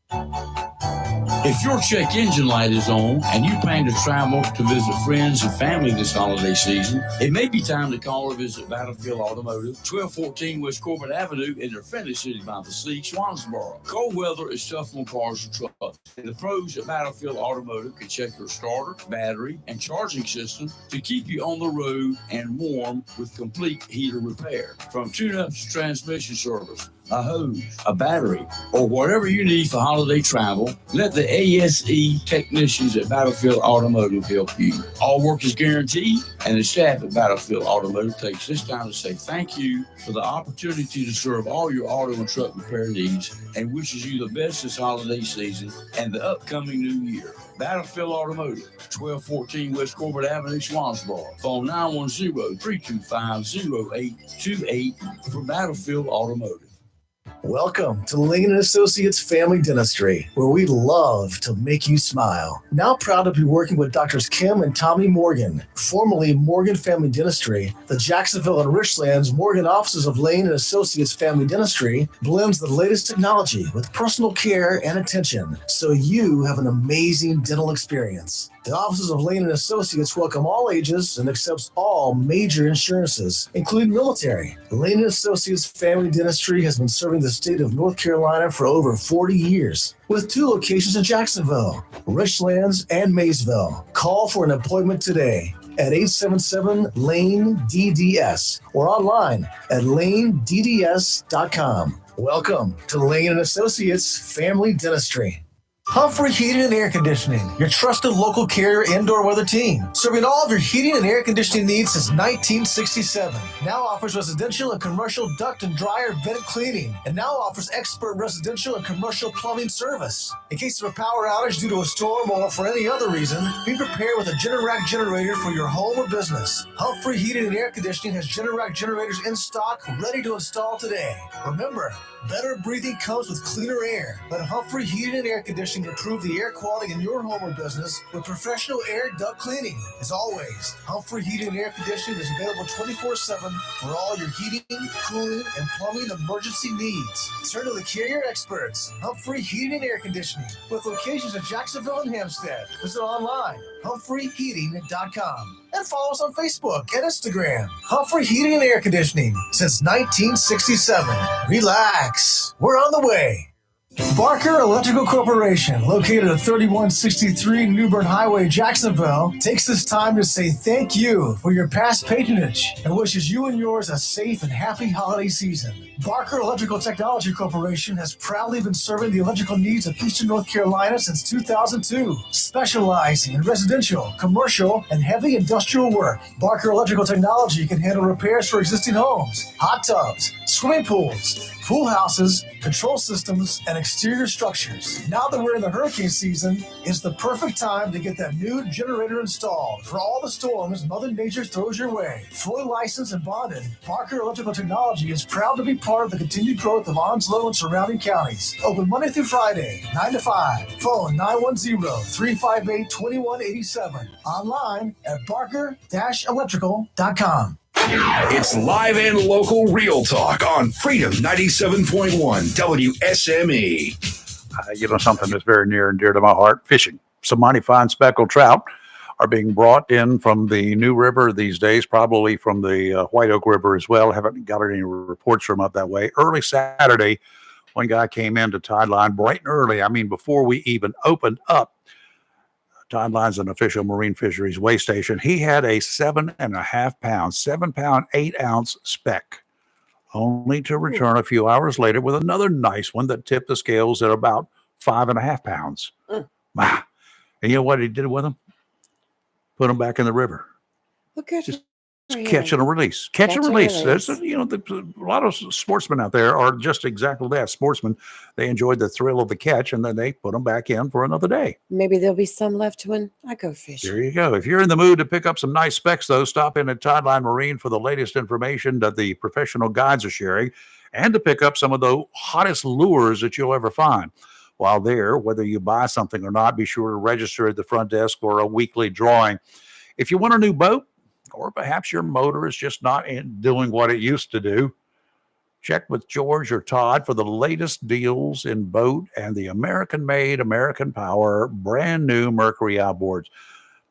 If your check engine light is on and you plan to travel to visit friends and family this holiday season, it may be time to call or visit Battlefield Automotive, 1214 West Corbin Avenue in their friendly city by the sea, Swansboro. Cold weather is tough on cars and trucks, and the pros at Battlefield Automotive can check your starter, battery, and charging system to keep you on the road and warm with complete heater repair. From tune-ups to transmission service, a hose, a battery, or whatever you need for holiday travel, let the ASE technicians at Battlefield Automotive help you. All work is guaranteed, and the staff at Battlefield Automotive takes this time to say thank you for the opportunity to serve all your auto and truck repair needs and wishes you the best this holiday season and the upcoming new year. Battlefield Automotive, 1214 West Corbett Avenue, Swansboro. Phone 910-325-0828 for Battlefield Automotive. Welcome to Lane & Associates Family Dentistry, where we love to make you smile. Now proud to be working with Doctors Kim and Tommy Morgan, formerly Morgan Family Dentistry. The Jacksonville and Richlands Morgan offices of Lane & Associates Family Dentistry blends the latest technology with personal care and attention, so you have an amazing dental experience. The offices of Lane & Associates welcome all ages and accepts all major insurances, including military. Lane & Associates Family Dentistry has been serving the state of North Carolina for over 40 years, with 2 locations in Jacksonville, Richlands, and Maysville. Call for an appointment today at 877-LANE-DDS or online at lanedds.com. Welcome to Lane & Associates Family Dentistry. Humphrey Heating and Air Conditioning, your trusted local carrier indoor weather team, serving all of your heating and air conditioning needs since 1967. Now offers residential and commercial duct and dryer vent cleaning, and now offers expert residential and commercial plumbing service. In case of a power outage due to a storm or for any other reason, be prepared with a Generac generator for your home or business. Humphrey Heating and Air Conditioning has Generac generators in stock, ready to install today. Remember, better breathing comes with cleaner air. Let Humphrey Heating and Air Conditioning improve the air quality in your home or business with professional air duct cleaning. As always, Humphrey Heating and Air Conditioning is available 24/7 for all your heating, cooling, and plumbing emergency needs. Turn to the carrier experts, Humphrey Heating and Air Conditioning, with locations in Jacksonville and Hampstead. Visit online, humphreyheating.com. And follow us on Facebook and Instagram. Humphrey Heating and Air Conditioning since 1967. Relax, we're on the way. Barker Electrical Corporation, located at 3163 New Bern Highway, Jacksonville, takes this time to say thank you for your past patronage and wishes you and yours a safe and happy holiday season. Barker Electrical Technology Corporation has proudly been serving the electrical needs of Eastern North Carolina since 2002, specializing in residential, commercial, and heavy industrial work. Barker Electrical Technology can handle repairs for existing homes, hot tubs, swimming pools, pool houses, control systems, and exterior structures. Now that we're in the hurricane season, it's the perfect time to get that new generator installed for all the storms Mother Nature throws your way. Fully licensed and bonded, Barker Electrical Technology is proud to be part of the continued growth of Onslow and surrounding counties. Open Monday through Friday, 9 to 5. Phone 910-358-2187. Online at barker-electrical.com. It's live and local real talk on Freedom 97.1 WSME. Something that's very near and dear to my heart, fishing. Some mighty fine speckled trout are being brought in from the New River these days, probably from the White Oak River as well. Haven't got any reports from up that way. Early Saturday, one guy came into Tideline bright and early. I mean, before we even opened up. Tideline's an official marine fisheries weigh station. He had a 7.5 pound, 7 pound, 8 ounce speck, only to return a few hours later with another nice one that tipped the scales at about 5.5 pounds. Wow. And you know what he did with them? Put them back in the river. Look at Just catch and release. Catch and release. There's, a lot of sportsmen out there are just exactly that. Sportsmen, they enjoyed the thrill of the catch, and then they put them back in for another day. Maybe there'll be some left when I go fishing. There you go. If you're in the mood to pick up some nice specks, though, stop in at Tideline Marine for the latest information that the professional guides are sharing and to pick up some of the hottest lures that you'll ever find. While there, whether you buy something or not, be sure to register at the front desk for a weekly drawing. If you want a new boat, or perhaps your motor is just not doing what it used to do, check with George or Todd for the latest deals in boat and the American-made, American-power, brand new Mercury outboards.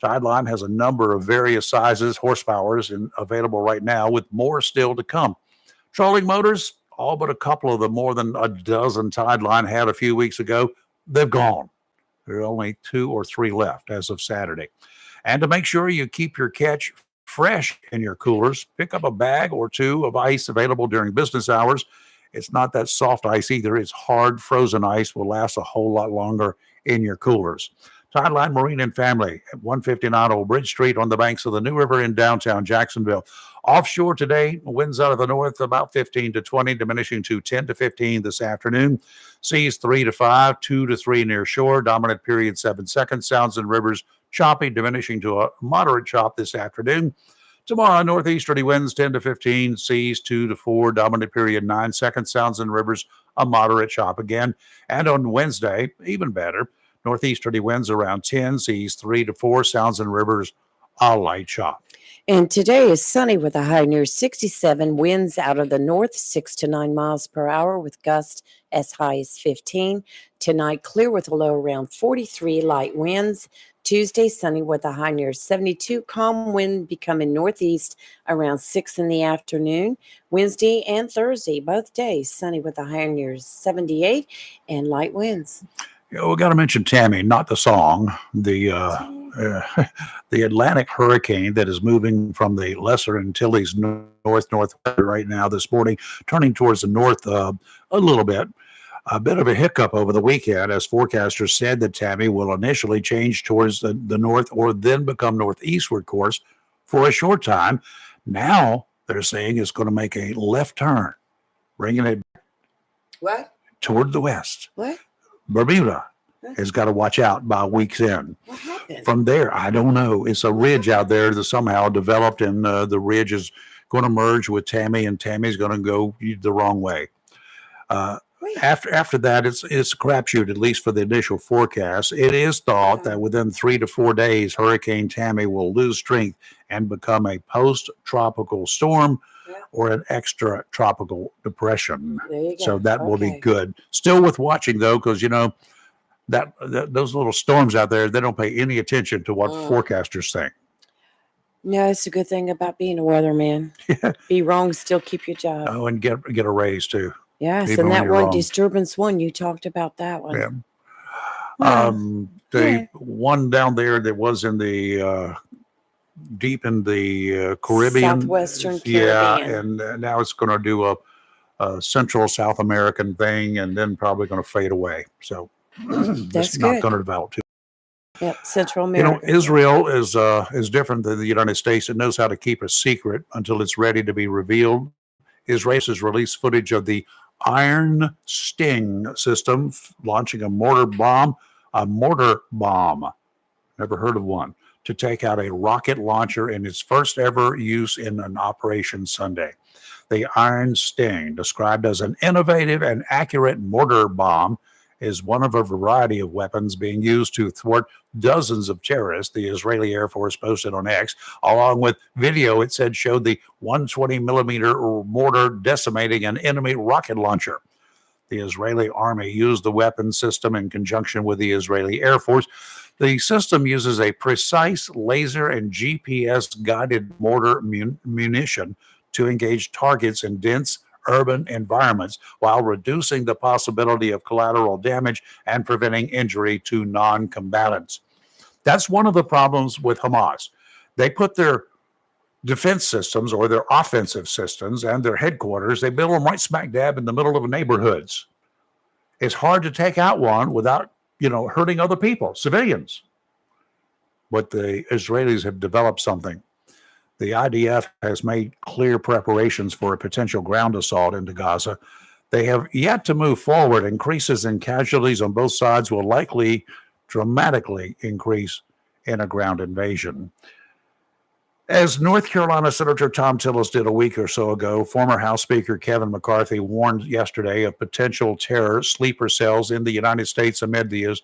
Tideline has a number of various sizes, horsepowers, and available right now, with more still to come. Trolling motors, all but a couple of the more than a dozen Tideline had a few weeks ago, they've gone. There are only 2 or 3 left as of Saturday. And to make sure you keep your catch fresh in your coolers, pick up a bag or 2 of ice available during business hours It's not that soft ice either. It's hard frozen ice, will last a whole lot longer in your coolers. Tideline Marine and Family at 159 Old Bridge Street on the banks of the New River in downtown Jacksonville. Offshore today, winds out of the north about 15 to 20, diminishing to 10 to 15 this afternoon. Seas 3 to 5, 2 to 3 near shore. Dominant period 7 seconds. Sounds and rivers choppy, diminishing to a moderate chop this afternoon. Tomorrow, northeasterly winds 10 to 15, seas 2 to 4, dominant period 9 seconds. Sounds and rivers a moderate chop again. And on Wednesday, even better, northeasterly winds around 10, seas 3 to 4, sounds and rivers a light chop. And today is sunny with a high near 67, winds out of the north 6 to 9 miles per hour with gusts as high as 15. Tonight, clear with a low around 43, light winds. Tuesday, sunny with a high near 72, calm wind becoming northeast around 6 in the afternoon. Wednesday and Thursday, both days, sunny with a high near 78 and light winds. We got to mention Tammy, not the song. The Atlantic hurricane that is moving from the Lesser Antilles northwest right now this morning, turning towards the north a little bit. A bit of a hiccup over the weekend, as forecasters said that Tammy will initially change towards the north or then become northeastward course for a short time. Now they're saying it's going to make a left turn, bringing it What? toward the west. What? Bermuda has got to watch out by week's end. What happened? From there, I don't know. It's a ridge out there that somehow developed, and the ridge is going to merge with Tammy, and Tammy's going to go the wrong way. After that, it's a crapshoot, at least for the initial forecast. It is thought that within 3 to 4 days, Hurricane Tammy will lose strength and become a post-tropical storm or an extra-tropical depression. There you go. So that will be good. Still with watching, though, because, you know, that those little storms out there, they don't pay any attention to what forecasters think. No, it's a good thing about being a weatherman. Be wrong, still keep your job. Oh, and get a raise, too. Yes, even and when that you're one wrong. disturbance one, you talked about that one. Yeah. The one down there that was in the deep in the Caribbean, Southwestern yeah, Caribbean. and now it's going to do a Central South American thing, and then probably going to fade away. So That's it's not good. going to develop too. Yep, Central You know, America. Israel is different than the United States. It knows how to keep a secret until it's ready to be revealed. Israel has released footage of the Iron Sting system launching a mortar bomb. Never heard of one. To take out a rocket launcher in its first ever use in an operation Sunday. The Iron Sting, described as an innovative and accurate mortar bomb, is one of a variety of weapons being used to thwart dozens of terrorists, the Israeli Air Force posted on X, along with video it said showed the 120 millimeter mortar decimating an enemy rocket launcher. The Israeli army used the weapon system in conjunction with the Israeli Air Force. The system uses a precise laser and GPS-guided mortar munition to engage targets in dense urban environments while reducing the possibility of collateral damage and preventing injury to non-combatants. That's one of the problems with Hamas. They put their defense systems or their offensive systems and their headquarters, they build them right smack dab in the middle of the neighborhoods. It's hard to take out one without, hurting other people, civilians. But the Israelis have developed something. The IDF has made clear preparations for a potential ground assault into Gaza. They have yet to move forward. Increases in casualties on both sides will likely dramatically increase in a ground invasion. As North Carolina Senator Tom Tillis did a week or so ago, former House Speaker Kevin McCarthy warned yesterday of potential terror sleeper cells in the United States amid the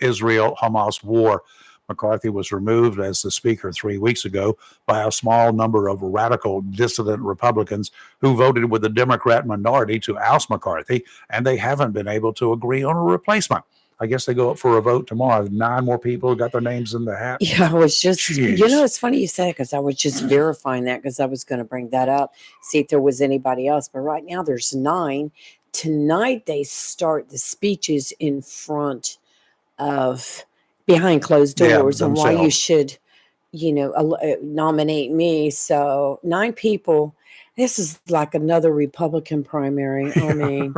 Israel-Hamas war. McCarthy was removed as the speaker 3 weeks ago by a small number of radical dissident Republicans who voted with the Democrat minority to oust McCarthy, and they haven't been able to agree on a replacement. I guess they go up for a vote tomorrow. 9 more people got their names in the hat. Yeah, I was just, Jeez. it's funny you said it because I was just verifying that because I was going to bring that up, see if there was anybody else. But right now there's 9. Tonight they start the speeches in front of behind closed doors and why you themselves. should, nominate me. So 9 people This is like another Republican primary. I mean,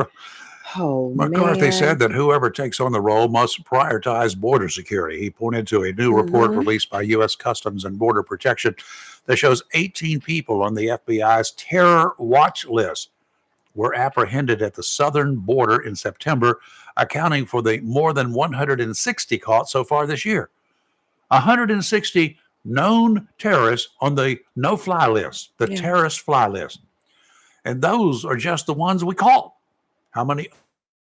oh, McCarthy man. said that whoever takes on the role must prioritize border security. He pointed to a new report released by U.S. Customs and Border Protection that shows 18 people on the FBI's terror watch list were apprehended at the southern border in September, accounting for the more than 160 caught so far this year. 160 known terrorists on the no-fly list, the terrorist fly list. And those are just the ones we caught. How many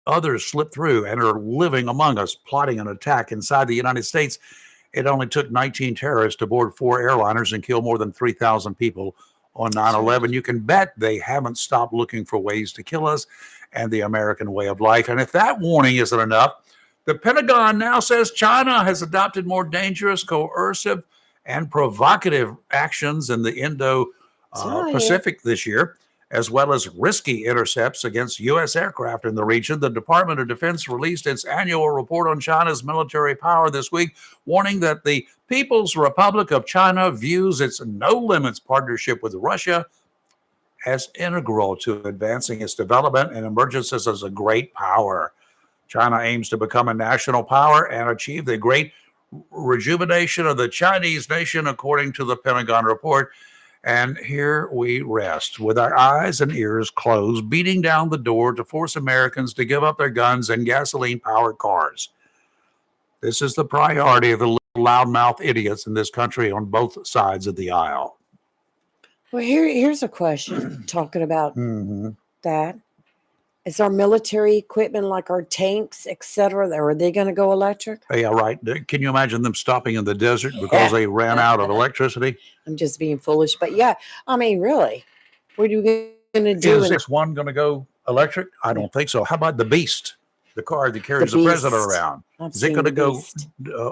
others slipped through and are living among us, plotting an attack inside the United States? It only took 19 terrorists to board 4 airliners and kill more than 3,000 people on 9/11. You can bet they haven't stopped looking for ways to kill us and the American way of life. And if that warning isn't enough, the Pentagon now says China has adopted more dangerous, coercive, and provocative actions in the Indo-Pacific this year, as well as risky intercepts against U.S. aircraft in the region. The Department of Defense released its annual report on China's military power this week, warning that the People's Republic of China views its no-limits partnership with Russia as integral to advancing its development and emergence as a great power. China aims to become a national power and achieve the great rejuvenation of the Chinese nation, according to the Pentagon report. And here we rest with our eyes and ears closed, beating down the door to force Americans to give up their guns and gasoline-powered cars. This is the priority of the loudmouth idiots in this country on both sides of the aisle. Well, here's a question talking about that. Is our military equipment, like our tanks, et cetera, are they going to go electric? Yeah, right. Can you imagine them stopping in the desert because they ran out of electricity? I'm just being foolish, but yeah, I mean, really, what are you going to do? Is this one going to go electric? I don't think so. How about the Beast, the car that carries the president around? Is it going to go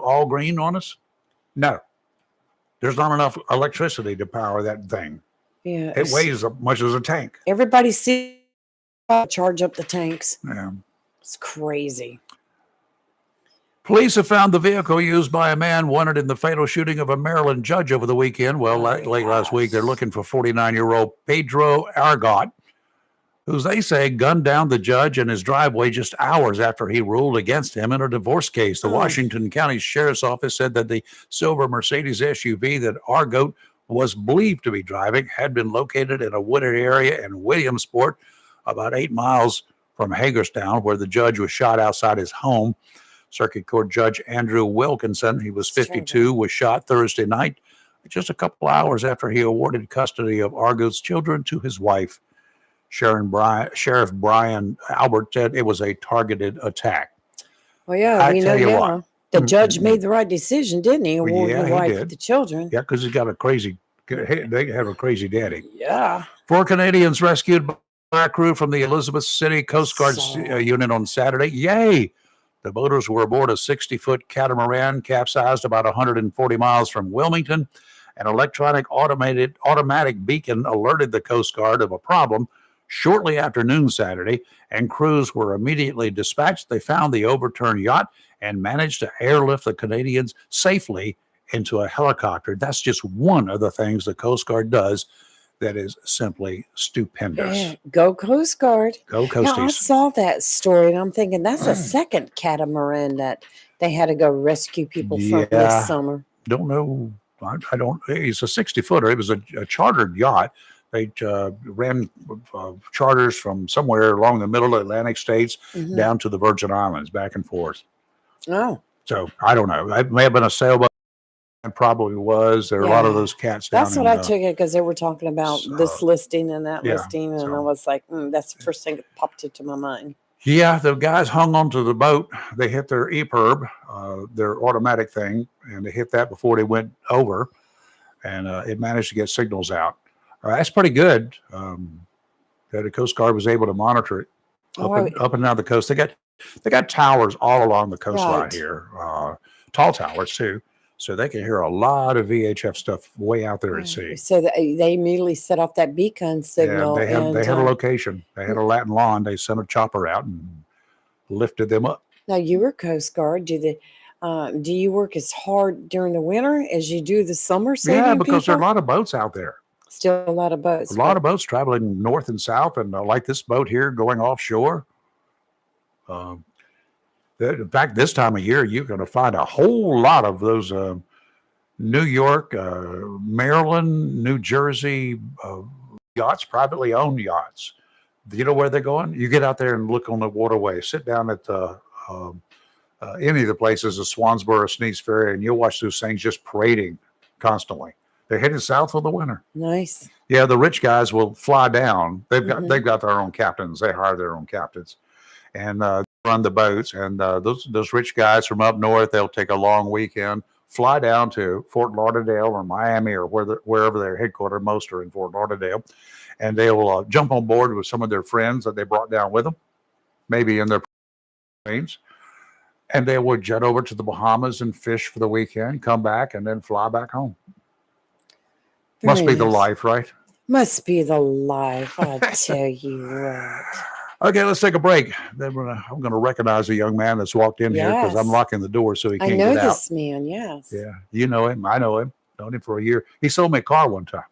all green on us? No. There's not enough electricity to power that thing. Yeah, it weighs as much as a tank. Everybody sees charge up the tanks. Yeah. It's crazy. Police have found the vehicle used by a man wanted in the fatal shooting of a Maryland judge over the weekend. Well, late last week, they're looking for 49-year-old Pedro Argot, who they say gunned down the judge in his driveway just hours after he ruled against him in a divorce case. The Washington County Sheriff's Office said that the silver Mercedes SUV that Argot was believed to be driving had been located in a wooded area in Williamsport, about 8 miles from Hagerstown, where the judge was shot outside his home. Circuit Court Judge Andrew Wilkinson, he was 52, was shot Thursday night, just a couple hours after he awarded custody of Argot's children to his wife. Sheriff Brian Albert said it was a targeted attack. Well, yeah, I tell you what. The judge made the right decision, didn't he? Awarding the wife did. the children. Yeah, because he's got they have a crazy daddy. Yeah. 4 Canadians rescued by a crew from the Elizabeth City Coast Guard unit on Saturday. Yay! The boaters were aboard a 60-foot catamaran capsized about 140 miles from Wilmington. An electronic automatic beacon alerted the Coast Guard of a problem shortly after noon Saturday, and crews were immediately dispatched. They found the overturned yacht and managed to airlift the Canadians safely into a helicopter. That's just one of the things the Coast Guard does that is simply stupendous. Yeah, go Coast Guard. Go Coasties. Now, I saw that story, and I'm thinking that's a second catamaran that they had to go rescue people from this summer. Don't know. I don't. It's a 60-footer. It was a chartered yacht. They ran charters from somewhere along the middle Atlantic states down to the Virgin Islands, back and forth. Oh. So I don't know. It may have been a sailboat. It probably was. There are a lot of those cats down That's what I took it, because they were talking about this listing and that yeah, listing, and I was like, that's the first thing that popped into my mind. Yeah, the guys hung onto the boat. They hit their EPIRB, their automatic thing, and they hit that before they went over, and it managed to get signals out. That's pretty good that the Coast Guard was able to monitor it up and down the coast. They got towers all along the coastline here, tall towers too, so they can hear a lot of VHF stuff way out there at sea. So they immediately set off that beacon signal. Yeah, they had a location. They had a Latin lawn. They sent a chopper out and lifted them up. Now, you were Coast Guard. Do you work as hard during the winter as you do the summer saving Yeah, because there are a people? lot of boats out there. Still a lot of boats. A lot of boats traveling north and south, and like this boat here going offshore. In fact, this time of year, you're going to find a whole lot of those New York, Maryland, New Jersey yachts, privately owned yachts. You know where they're going? You get out there and look on the waterway. Sit down at any of the places, the Swansboro, Sneads Ferry, and you'll watch those things just parading constantly. They're headed south for the winter. Nice. Yeah, the rich guys will fly down. They've got their own captains. They hire their own captains, and run the boats. And those rich guys from up north, they'll take a long weekend, fly down to Fort Lauderdale or Miami or wherever their headquarters, most are in Fort Lauderdale, and they will jump on board with some of their friends that they brought down with them, maybe in their planes, and they will jet over to the Bahamas and fish for the weekend, come back, and then fly back home. Must be the life, right? Must be the life, I tell you what. Okay, let's take a break. Then I'm going to recognize a young man that's walked in here because I'm locking the door so he can't I know get out. this man, yes. Yeah, you know him. I know him. Known him for a year. He sold me a car one time.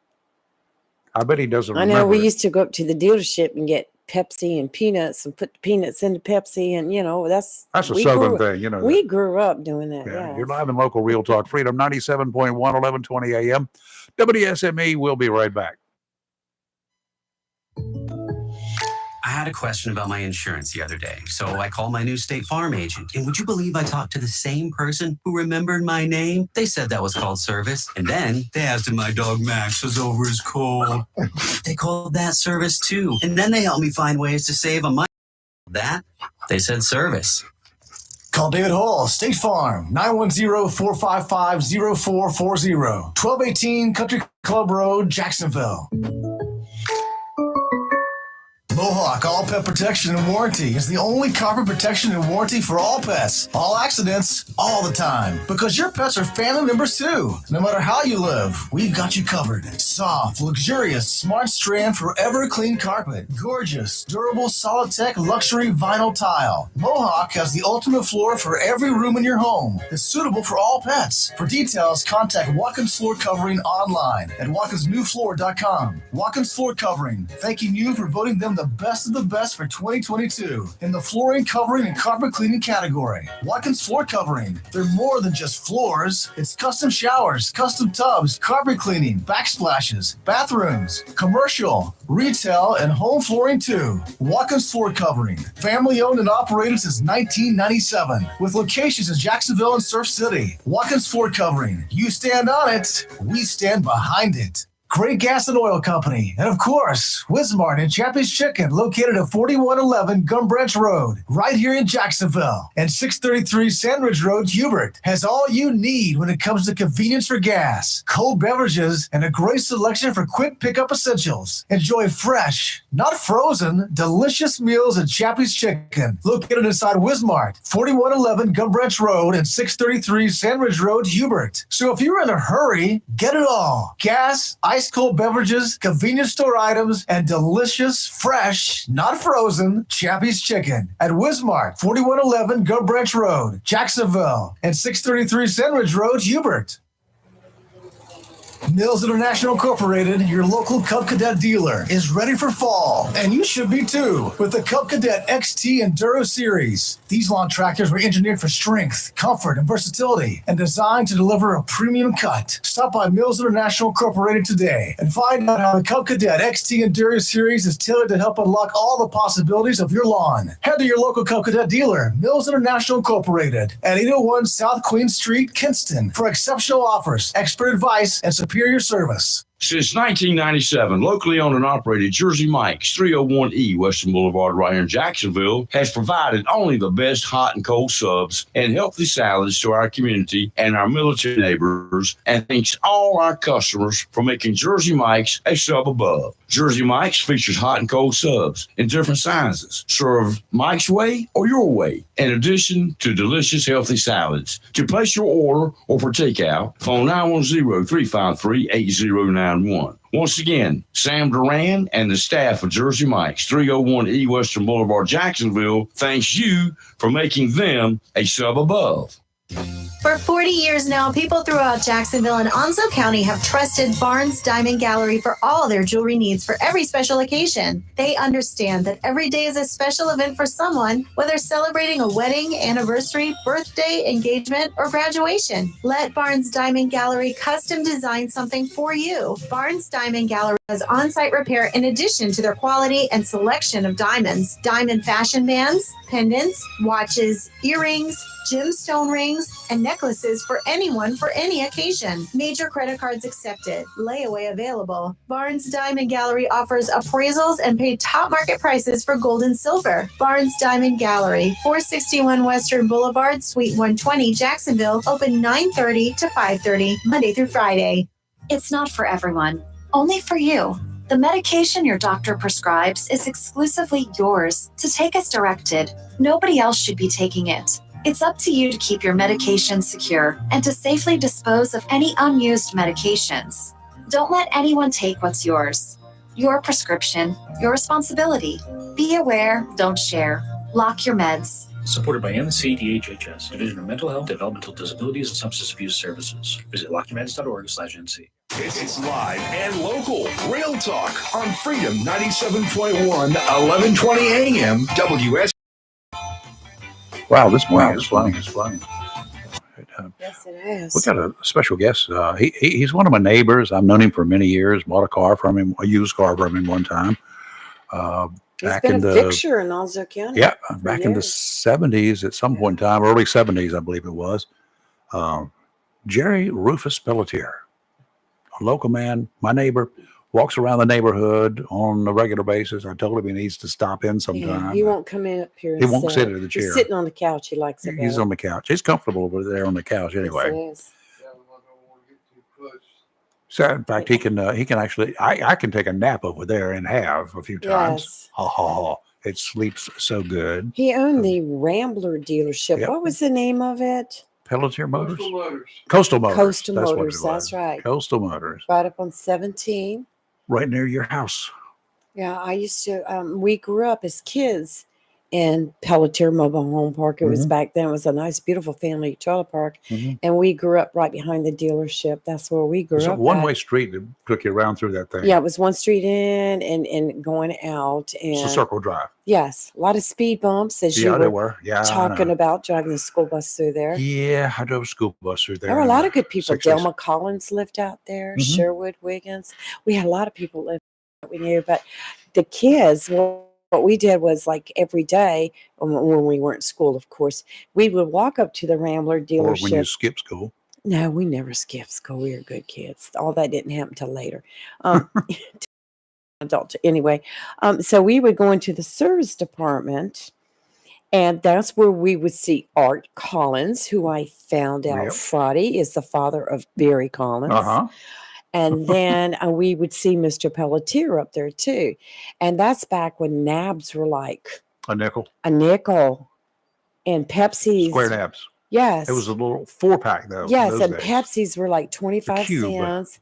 I bet he doesn't remember. I know we it. used to go up to the dealership and get Pepsi and peanuts and put the peanuts into Pepsi, and that's a Southern thing, you know. We grew up doing that. Yeah, you're live in local Real Talk Freedom 97.1, 1120 AM. WSME. We'll be right back. I had a question about my insurance the other day, so I called my new State Farm agent. And would you believe I talked to the same person who remembered my name? They said that was called service. And then they asked if my dog Max was over his cold. They called that service too. And then they helped me find ways to save on money. That, they said service. Call David Hall, State Farm, 910-455-0440, 1218 Country Club Road, Jacksonville. Mohawk All Pet Protection and Warranty is the only carpet protection and warranty for all pets, all accidents, all the time. Because your pets are family members too. No matter how you live, we've got you covered. Soft, luxurious, smart strand, forever clean carpet. Gorgeous, durable, Solitech luxury vinyl tile. Mohawk has the ultimate floor for every room in your home. It's suitable for all pets. For details, contact Watkins Floor Covering online at watkinsnewfloor.com. Watkins Floor Covering, thanking you for voting them the best of the best for 2022 in the flooring, covering, and carpet cleaning category. Watkins Floor Covering. They're more than just floors. It's custom showers, custom tubs, carpet cleaning, backsplashes, bathrooms, commercial, retail, and home flooring too. Watkins Floor Covering. Family owned and operated since 1997 with locations in Jacksonville and Surf City. Watkins Floor Covering. You stand on it, we stand behind it. Great Gas and Oil Company, and of course, Wismart and Chappie's Chicken, located at 4111 Gum Branch Road, right here in Jacksonville, and 633 Sandridge Road, Hubert, has all you need when it comes to convenience for gas, cold beverages, and a great selection for quick pickup essentials. Enjoy fresh, not frozen, delicious meals at Chappie's Chicken, located inside Wismart, 4111 Gum Branch Road, and 633 Sandridge Road, Hubert. So if you're in a hurry, get it all. Gas, ice cold beverages, convenience store items, and delicious, fresh, not frozen, Chappie's Chicken at Wismart, 4111 Gum Branch Road, Jacksonville, and 633 Sandridge Road, Hubert. Mills International Incorporated, your local Cub Cadet dealer, is ready for fall, and you should be too, with the Cub Cadet XT Enduro Series. These lawn tractors were engineered for strength, comfort, and versatility, and designed to deliver a premium cut. Stop by Mills International Incorporated today and find out how the Cub Cadet XT Enduro Series is tailored to help unlock all the possibilities of your lawn. Head to your local Cub Cadet dealer, Mills International Incorporated, at 801 South Queen Street, Kinston, for exceptional offers, expert advice, and superior service. Since 1997, locally owned and operated Jersey Mike's, 301E Western Boulevard right here in Jacksonville, has provided only the best hot and cold subs and healthy salads to our community and our military neighbors, and thanks all our customers for making Jersey Mike's a sub above. Jersey Mike's features hot and cold subs in different sizes, served Mike's way or your way, in addition to delicious healthy salads. To place your order or for takeout, phone 910-353-8091. Once again, Sam Duran and the staff of Jersey Mike's, 301E Western Boulevard, Jacksonville, thanks you for making them a sub above. For 40 years now, people throughout Jacksonville and Onslow County have trusted Barnes Diamond Gallery for all their jewelry needs for every special occasion. They understand that every day is a special event for someone, whether celebrating a wedding, anniversary, birthday, engagement, or graduation. Let Barnes Diamond Gallery custom design something for you. Barnes Diamond Gallery has on-site repair in addition to their quality and selection of diamonds, diamond fashion bands, pendants, watches, earrings, gemstone rings, and necklaces for anyone for any occasion. Major credit cards accepted. Layaway available. Barnes Diamond Gallery offers appraisals and paid top market prices for gold and silver. Barnes Diamond Gallery, 461 Western Boulevard, Suite 120, Jacksonville, open 9:30 to 5:30, Monday through Friday. It's not for everyone, only for you. The medication your doctor prescribes is exclusively yours to take as directed. Nobody else should be taking it. It's up to you to keep your medication secure and to safely dispose of any unused medications. Don't let anyone take what's yours. Your prescription, your responsibility. Be aware, don't share. Lock your meds. Supported by NCDHHS, Division of Mental Health, Developmental Disabilities, and Substance Abuse Services. Visit lockyourmeds.org/NC. It's live and local. Real Talk on Freedom 97.1, 1120 AM, WS. Wow, this morning is flying. It's flying. Yes, it is. We got a special guest. He's one of my neighbors. I've known him for many years. Bought a car from him, a used car from him one time. He's Back been in a the fixture in Onslow County. yeah, for back in the years. 70s at some point in time, early 70s, I believe it was. Jerry Rufus Pelletier, a local man, my neighbor, walks around the neighborhood on a regular basis. I told him he needs to stop in Yeah, sometime. he won't come in up here. He and won't sit at the chair. He's sitting on the couch. He likes it. He's better. on the couch. He's comfortable over there on the couch anyway. Yes, it is. So in fact, he can actually, I can take a nap over there and have a few times. Yes. Ha ha ha. It sleeps so good. He owned the Rambler dealership. Yep. What was the name of it? Pelletier Motors? Coastal Motors. Coastal That's what Motors. it was. That's right. Coastal Motors. Right up on 17. Right near your house. Yeah, I used to. We grew up as kids in Pelletier Mobile Home Park. It was Mhm. back then. It was a nice, beautiful family trailer park, Mhm. and we grew up right behind the dealership. That's where we grew It's a up. one-way at. street that took you around through that thing. Yeah, it was one street in and going out, It's a and circle drive. yes, a lot of speed bumps as Yeah, you there were were. Yeah, I talking know. about driving the school bus through there. Yeah, I drove a school bus through there. There were a in lot the of good people. 60s. Delma Collins lived out there. Mhm. Sherwood Wiggins. We had a lot of people live that we knew, but the kids, what we did was like every day when we weren't in school, of course, we would walk up to the Rambler Or when you dealership. skip school. No, we never skipped school. We were good kids. All that didn't happen till later. Um, adult anyway. So we would go into the service department, and that's where we would see Art Collins, who I found out Yep. Friday is the father of Barry Collins. Uh-huh. And then we would see Mr. Pelletier up there too. And that's back when nabs were like A nickel. a nickel, and Pepsi's. Square nabs. Yes. It was a little 4-pack though. Yes, those and days. Pepsi's were like 25 cube. cents.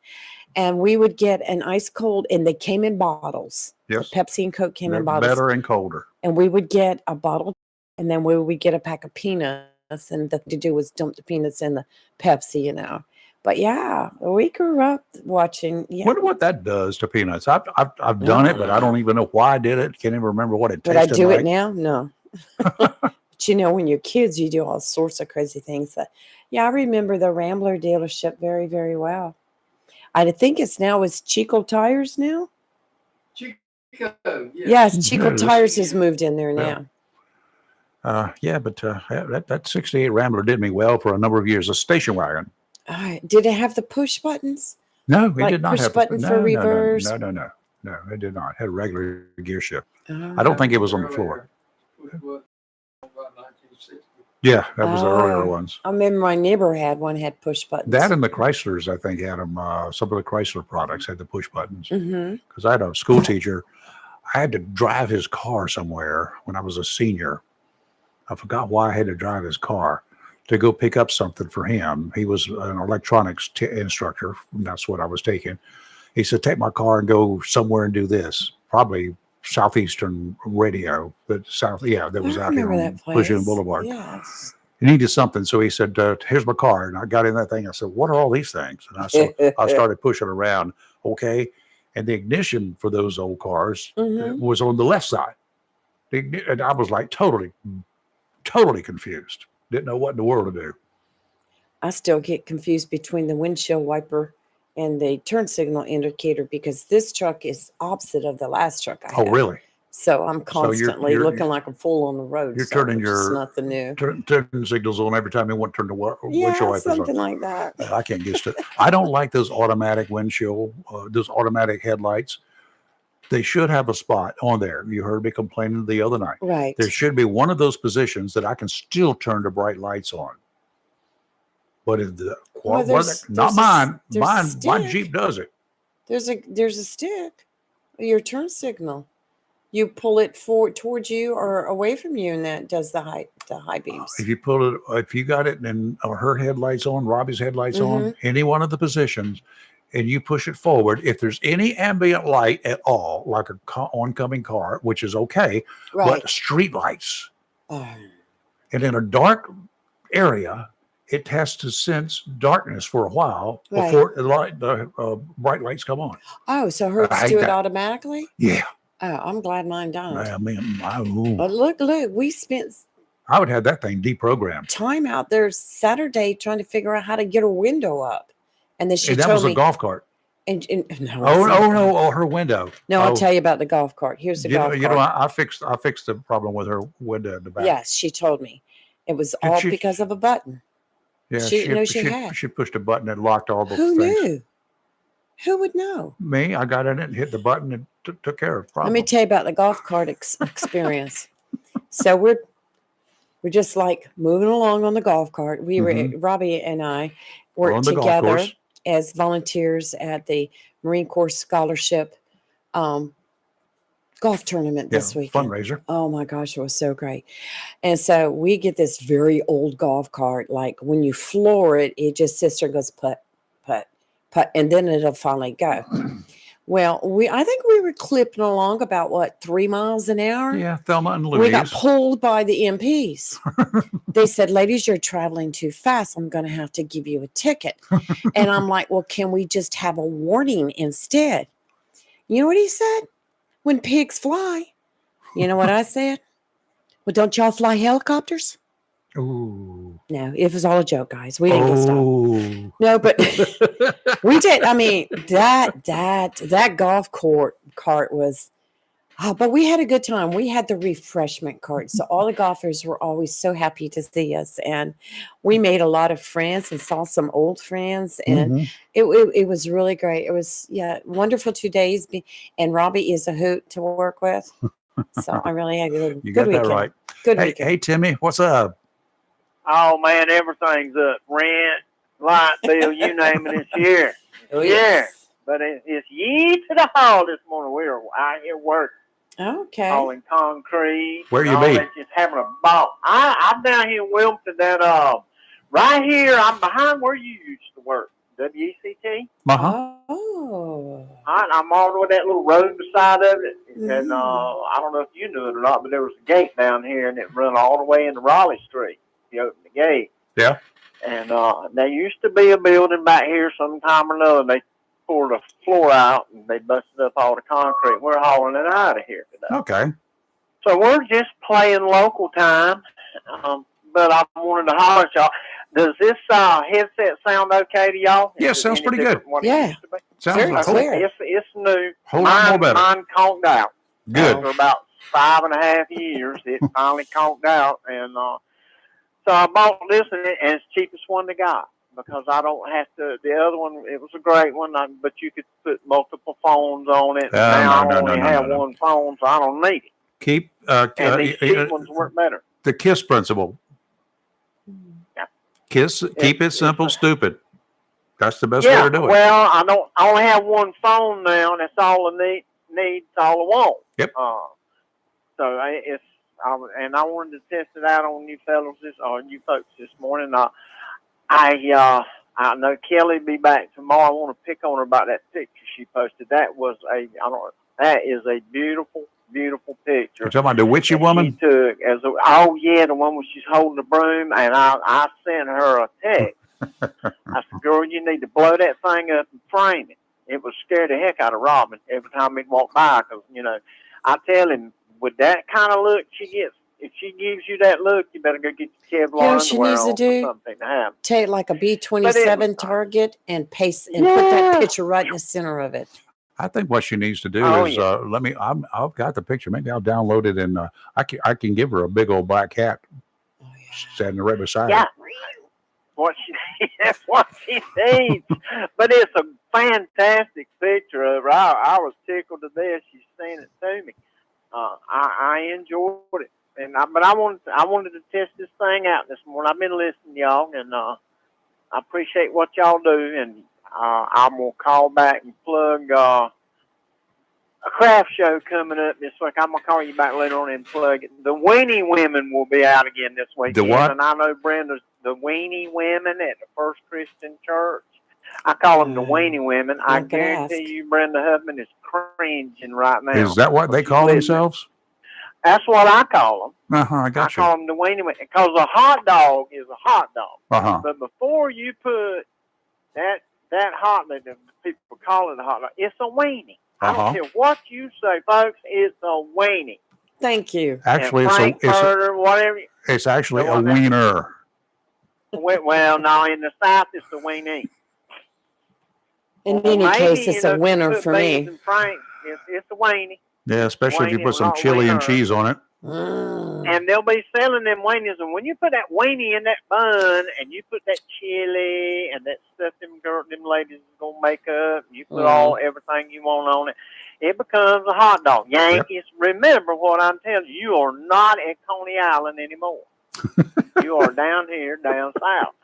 And we would get an ice cold, and they came in bottles. Yes. Pepsi and Coke came They're in bottles. better and colder. And we would get a bottle, and then we would get a pack of peanuts. And the thing to do was dump the peanuts in the Pepsi, But yeah, we grew up watching. Yeah. Wonder what that does to peanuts. I've done it, but I don't even know why I did it. Can't even remember what it Would I tasted do like. it now? No. But when you're kids, you do all sorts of crazy things. I remember the Rambler dealership very, very well. I think it's Chico Tires now. Yes, Chico it is. Tires has moved in there Yeah. now. But that 68 Rambler did me well for a number of years. A station wagon. Did it have the push buttons? No, it Like did not push have button for reverse? No, it did not. It had a regular gear shift. I don't think it was on the floor. Yeah, that was the earlier ones. I remember my neighbor had one had push buttons. That and the Chryslers, I think, had them. Some of the Chrysler products had the push buttons. Mm-hmm. Because I had a school teacher. I had to drive his car somewhere when I was a senior. I forgot why I had to drive his car to go pick up something for him. He was an electronics instructor. And that's what I was taking. He said, take my car and go somewhere and do this. Probably Southeastern Radio. But that was I out here remember on that place. Lejeune Boulevard. Yes. He needed something. So he said, here's my card. And I got in that thing. I said, what are all these things? And I started pushing around. Okay. And the ignition for those old cars was on the left side. And I was like totally confused. Didn't know what in the world to do. I still get confused between the windshield wiper and the turn signal indicator because this truck is opposite of the last truck I had. Oh, really? So I'm constantly you're looking like a fool on the road. You're so turning it's your nothing new. Turn signals on every time you want to turn the windshield Yeah, wipers on. something like that. I can't get it. I don't like those automatic windshield, those automatic headlights. They should have a spot on there. You heard me complaining the other night. Right. There should be one of those positions that I can still turn the bright lights on. But in the not mine. My Jeep does it. There's a stick. Your turn signal. You pull it forward towards you or away from you, and that does the high beams. If you pull it, if you got it and her headlights on, Robbie's headlights on, any one of the positions, and you push it forward, if there's any ambient light at all, like a oncoming car, which is okay, but street lights, and in a dark area, it has to sense darkness for a while before the bright lights come on. Oh, so hers do it automatically? Yeah. Oh, I'm glad mine don't. I mean, But look, we spent I would have that thing deprogrammed. time out there Saturday trying to figure out how to get her window up. And then she That told was me. a golf cart. And no, Oh, her window. No, I'll tell you about the golf cart. Here's the golf cart. You know, I fixed the problem with her window in the back. Yes, she told me. It was all because of a button. Yeah, she didn't know she had. She pushed a button and locked all the Who things. knew? Who would know? Me, I got in it and hit the button and took care of the problem. Let me tell you about the golf cart experience. So we're just like moving along on the golf cart. We were Robbie and I We're on worked the golf together course. as volunteers at the Marine Corps Scholarship golf tournament this weekend. Fundraiser. Oh my gosh, it was so great. And so we get this very old golf cart. Like when you floor it, it just sits there and goes putt, putt, putt, and then it'll finally go. Well, I think we were clipping along about 3 miles an hour. Yeah, Thelma and Louise. We got pulled by the MPs. They said, ladies, you're traveling too fast. I'm going to have to give you a ticket. And I'm like, well, can we just have a warning instead? You know what he said? When pigs fly. You know what I said? Well, don't y'all fly helicopters? Ooh. No, it was all a joke, guys. We didn't get stopped. Oh. No, but we did. I mean, that golf cart was, but we had a good time. We had the refreshment cart. So all the golfers were always so happy to see us. And we made a lot of friends and saw some old friends. And it was really great. It was, wonderful 2 days. And Robbie is a hoot to work with. So I really had a good You got weekend. that right. Good hey, weekend. Hey, Timmy, what's up? Oh man, everything's up. Rent, light bill, you name it, it's here. Oh, Yeah. yes. But it's ye to the hall this morning. We're out here working. Okay. Hauling concrete. Where you and all be? that, just having a ball. I'm down here in Wilmington right here, I'm behind where you used to work. WECT. Oh. I'm all the way that little road beside of it. And I don't know if you knew it or not, but there was a gate down here and it run all the way into Raleigh Street. You open the gate. Yeah. And there used to be a building back here sometime or another. They pulled the floor out and they busted up all the concrete. We're hauling it out of here today. Okay. So we're just playing local time. But I wanted to holler at y'all. Does this headset sound okay to y'all? Yeah, Is it sounds any pretty different good. from what it used to be? Sounds Okay, like clear. It's new. Whole lot more better. Mine conked out. Good. After about 5.5 years, it finally conked out. And so I bought this, and it's the cheapest one they got. Because I don't have to. The other one, it was a great one, but you could put multiple phones on it. Now I only have one phone, so I don't need it. Keep And these cheap ones work better. the KISS principle. KISS, keep it simple, stupid. That's the best way to do it. Well, I only have one phone now, and that's all I need. All I want. Yep. So I wanted to test it out on you fellows you folks this morning. I know Kelly be back tomorrow. I want to pick on her about that picture she posted. That is a beautiful beautiful picture. You're talking about the witchy that woman? She took oh yeah, the one where she's holding the broom, and I sent her a text. I said, girl, you need to blow that thing up and frame it. It would scare the heck out of Robin every time he'd walk by, because, you know, I tell him, with that kind of look she gets, if she gives you that look, you better go get your Kevlar You know what she underwear needs to on do? for something to happen. Take like a B-27 target and paste and put that picture right in the center of it. I think what she needs to do is I've got the picture. Maybe I'll download it, and I can give her a big old black cat standing right beside her. That's what she needs. But it's a fantastic picture of her. I was tickled to death. She sent it to me. I enjoyed it, but I wanted to test this thing out this morning. I've been listening to y'all, and I appreciate what y'all do. And I'm gonna call back and plug a craft show coming up this week. I'm gonna call you back later on and plug it. The Weenie Women will be out again this week. The what? And I know Brenda's the Weenie Women at the First Christian Church. I call them the Weenie Women. I guarantee you, Brenda Hubman is cringing right now. Is that what they call themselves? That's what I call them. I got I call them the Weenie Women, because a hot dog is a hot dog. Uh-huh. But before you put that hot dog, the people call it a hot dog, it's a weenie. I don't care what you say, folks. It's a weenie. Thank you. Actually, whatever. It's actually a wiener. Well, no, in the South, it's the weenie. In any case, it's a winner for me. It's a weenie. Yeah, especially if you put some chili and cheese on it. And they'll be selling them weenies. And when you put that weenie in that bun, and you put that chili and that stuff them ladies is gonna make up, you put everything you want on it, it becomes a hot dog. Yankees, remember what I'm telling you. You are not at Coney Island anymore. You are down here, down south.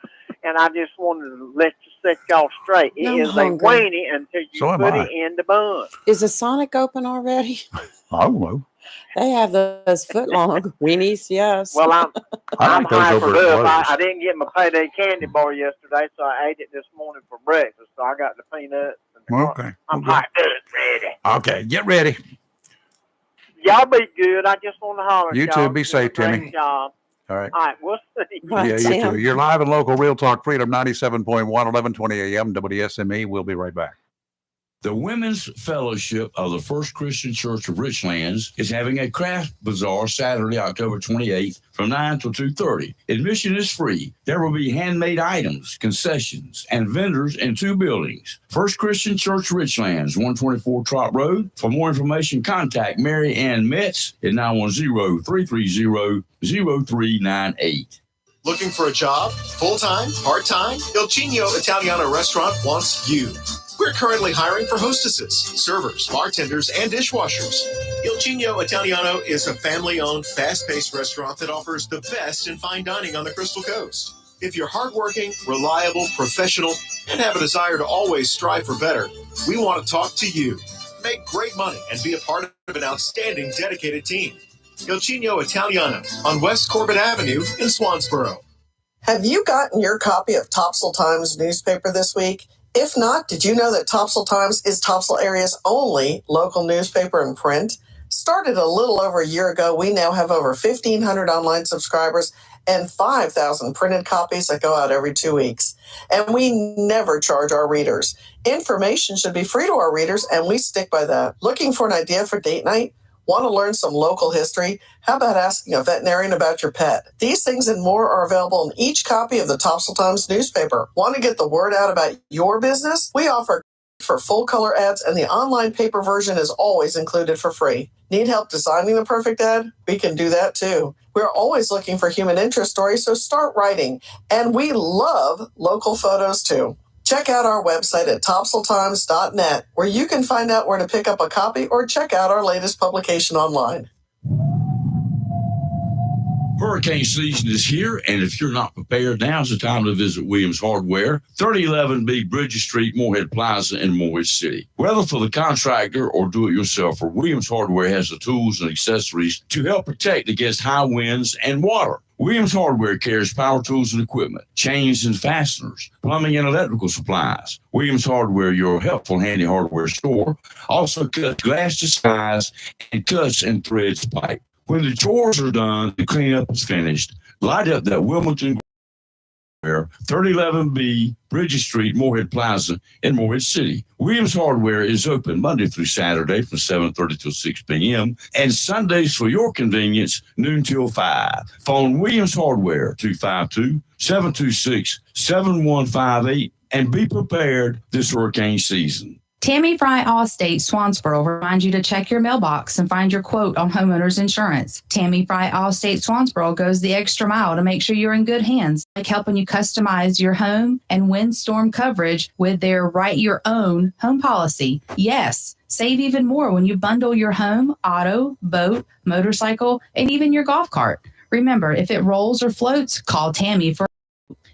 And I just wanted to let you set y'all straight. It is a weenie until you put it in the bun. Is the Sonic open already? I don't know. They have those foot-long weenies, yes. Well, I'm like those hypered over up. at I didn't get my payday candy bar yesterday, so I ate it this morning for breakfast. So I got the peanuts. Okay. I'm hyped up, ready. Okay, get ready. Y'all be good. I just want to holler. You at too. y'all. Be safe, Great Timmy. job. All right. All right, we'll see. Yeah, you too. You're live and local, Real Talk Freedom 97.1, 1120 AM, WSME. We'll be right back. The Women's Fellowship of the First Christian Church of Richlands is having a craft bazaar Saturday, October 28th from 9 till 2:30. Admission is free. There will be handmade items, concessions, and vendors in 2 buildings. First Christian Church Richlands, 124 Trot Road. For more information, contact Mary Ann Metz at 910-330-0398. Looking for a job? Full-time? Part-time? Il Cigno Italiano Restaurant wants you. We're currently hiring for hostesses, servers, bartenders, and dishwashers. Il Cigno Italiano is a family-owned, fast-paced restaurant that offers the best in fine dining on the Crystal Coast. If you're hardworking, reliable, professional, and have a desire to always strive for better, we want to talk to you. Make great money and be a part of an outstanding, dedicated team. Il Cigno Italiano on West Corbett Avenue in Swansboro. Have you gotten your copy of Topsail Times newspaper this week? If not, did you know that Topsail Times is Topsail area's only local newspaper in print? Started a little over a year ago, we now have over 1,500 online subscribers and 5,000 printed copies that go out every 2 weeks. And we never charge our readers. Information should be free to our readers, and we stick by that. Looking for an idea for date night? Want to learn some local history? How about asking a veterinarian about your pet? These things and more are available in each copy of the Topsail Times newspaper. Want to get the word out about your business? We offer for full color ads, and the online paper version is always included for free. Need help designing the perfect ad? We can do that too. We're always looking for human interest stories, so start writing. And we love local photos too. Check out our website at topsailtimes.net, where you can find out where to pick up a copy or check out our latest publication online. Hurricane season is here, and if you're not prepared, now's the time to visit Williams Hardware, 3011B Bridges Street, Moorhead Plaza in Moorhead City. Whether for the contractor or do-it-yourselfer, Williams Hardware has the tools and accessories to help protect against high winds and water. Williams Hardware carries power tools and equipment, chains and fasteners, plumbing and electrical supplies. Williams Hardware, your helpful, handy hardware store, also cuts glass to size and cuts and threads pipe. When the chores are done, the cleanup is finished. Light up that Wilmington 3011B Bridges Street, Moorhead Plaza in Moorhead City. Williams Hardware is open Monday through Saturday from 7:30 till 6 p.m. and Sundays for your convenience, noon till 5. Phone Williams Hardware 252-726-7158 and be prepared this hurricane season. Tammy Fry Allstate Swansboro reminds you to check your mailbox and find your quote on homeowners insurance. Tammy Fry Allstate Swansboro goes the extra mile to make sure you're in good hands, like helping you customize your home and windstorm coverage with their Write Your Own home policy. Yes, save even more when you bundle your home, auto, boat, motorcycle, and even your golf cart. Remember, if it rolls or floats, call Tammy for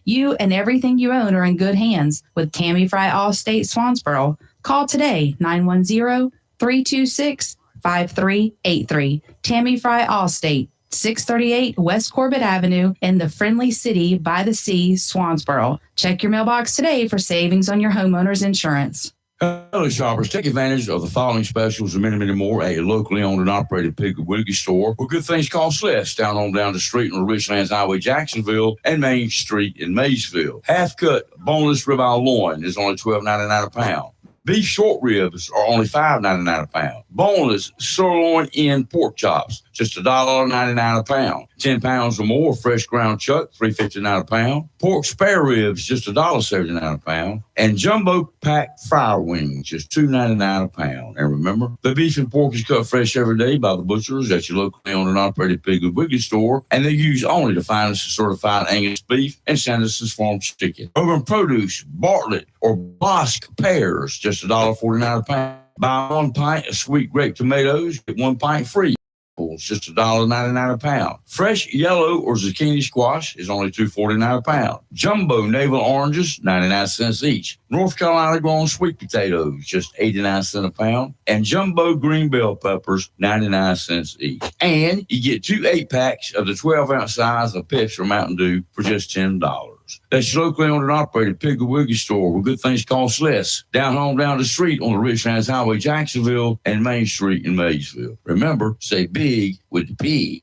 you, and everything you own are in good hands with Tammy Fry Allstate Swansboro. Call today, 910-326-5383. Tammy Fry Allstate, 638 West Corbett Avenue in the friendly city by the sea, Swansboro. Check your mailbox today for savings on your homeowner's insurance. Hello, shoppers. Take advantage of the following specials and many, many more at your locally owned and operated Piggly Wiggly store, where good things cost less. Down the street on the Richlands Highway, Jacksonville, and Main Street in Maysville. Half-cut boneless ribeye loin is only $12.99 a pound. Beef short ribs are only $5.99 a pound. Boneless sirloin in pork chops, just $1.99 a pound. 10 pounds or more fresh ground chuck, $3.59 a pound. Pork spare ribs, just $1.79 a pound. And jumbo pack fire wings, just $2.99 a pound. And remember, the beef and pork is cut fresh every day by the butchers at your locally owned and operated Piggly Wiggly store, and they use only the finest certified Angus beef and Sanderson's Farm chicken. Urban Produce, Bartlett, or Bosque pears, just $1.49 a pound. Buy 1 pint of sweet grape tomatoes, get 1 pint free. It's just $1.99 a pound. Fresh yellow or zucchini squash is only $2.49 a pound. Jumbo navel oranges, 99 cents each. North Carolina grown sweet potatoes, just 89 cents a pound. And jumbo green bell peppers, 99 cents each. And you get 2 8-packs of the 12-ounce size of Pepsi or Mountain Dew for just $10. That's your locally owned and operated Piggly Wiggly store, where good things cost less. Down the street on the Richlands Highway, Jacksonville, and Main Street in Maysville. Remember, say big with the P.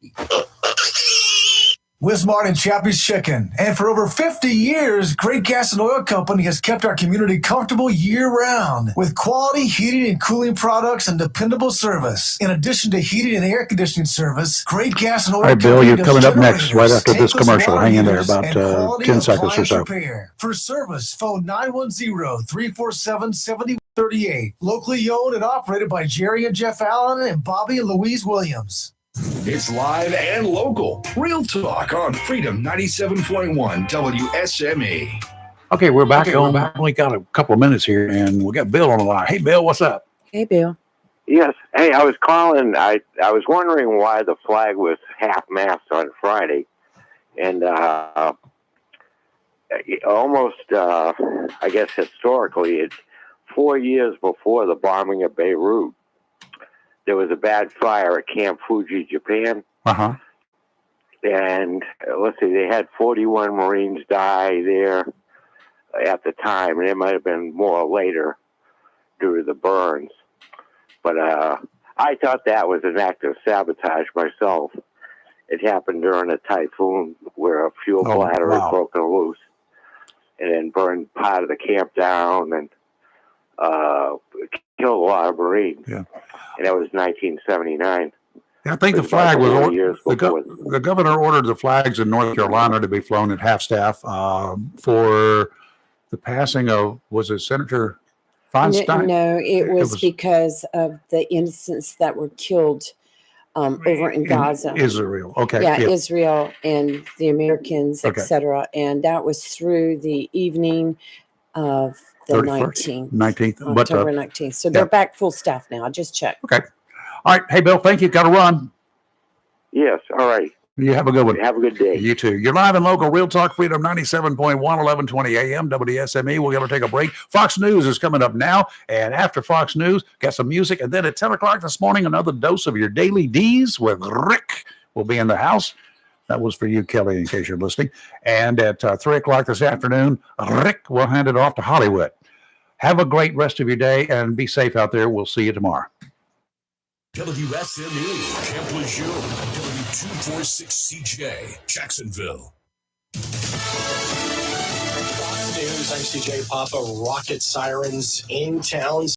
Wismart and Chappie's Chicken. And for over 50 years, Great Gas and Oil Company has kept our community comfortable year-round with quality heating and cooling products and dependable service. In addition to heating and air conditioning service, Great Gas and Oil All right, Bill, Company you're does coming up next right generators, after this tankless commercial. water Hang in there heaters, about and quality 10 seconds or appliance so. repair. For service, phone 910-347-7038. Locally owned and operated by Jerry and Jeff Allen and Bobby and Louise Williams. It's live and local. Real talk on Freedom 97.1 WSME. Okay, we're back on. We only got a couple of minutes here, and we got Bill on the line. Hey, Bill, what's up? Hey, Bill. Yes. Hey, I was calling. I was wondering why the flag was half-mast on Friday. And almost, I guess historically, it's 4 years before the bombing of Beirut. There was a bad fire at Camp Fuji, Japan. Uh-huh. And let's see, they had 41 Marines die there at the time, and it might have been more later due to the burns. But I thought that was an act of sabotage myself. It happened during a typhoon where a fuel bladder had broken loose and then burned part of the camp down and killed a lot of Marines. Yeah. And that was 1979. I think the flag was the governor ordered the flags in North Carolina to be flown at half staff for the passing of, was it Senator Feinstein? No, it was because of the innocents that were killed over in Gaza. Israel. Okay. Yeah, Israel and the Americans, Okay. etc. And that was through the evening of the 19th. October 19th. So they're back full staff now. I just checked. Okay. All right. Hey, Bill, thank you. Got to run. Yes. All right. You have a good one. Have a good day. You too. You're live and local. Real Talk Freedom 97.1, 1120 AM, WSME. We're going to take a break. Fox News is coming up now. And after Fox News, got some music. And then at 10 o'clock this morning, another dose of your daily D's with Rick will be in the house. That was for you, Kelly, in case you're listening. And at 3 o'clock this afternoon, Rick will hand it off to Hollywood. Have a great rest of your day and be safe out there. We'll see you tomorrow. WSMU, Camp Lejeune, W246CJ, Jacksonville. Fox News, I'm CJ Papa. Rocket sirens in town.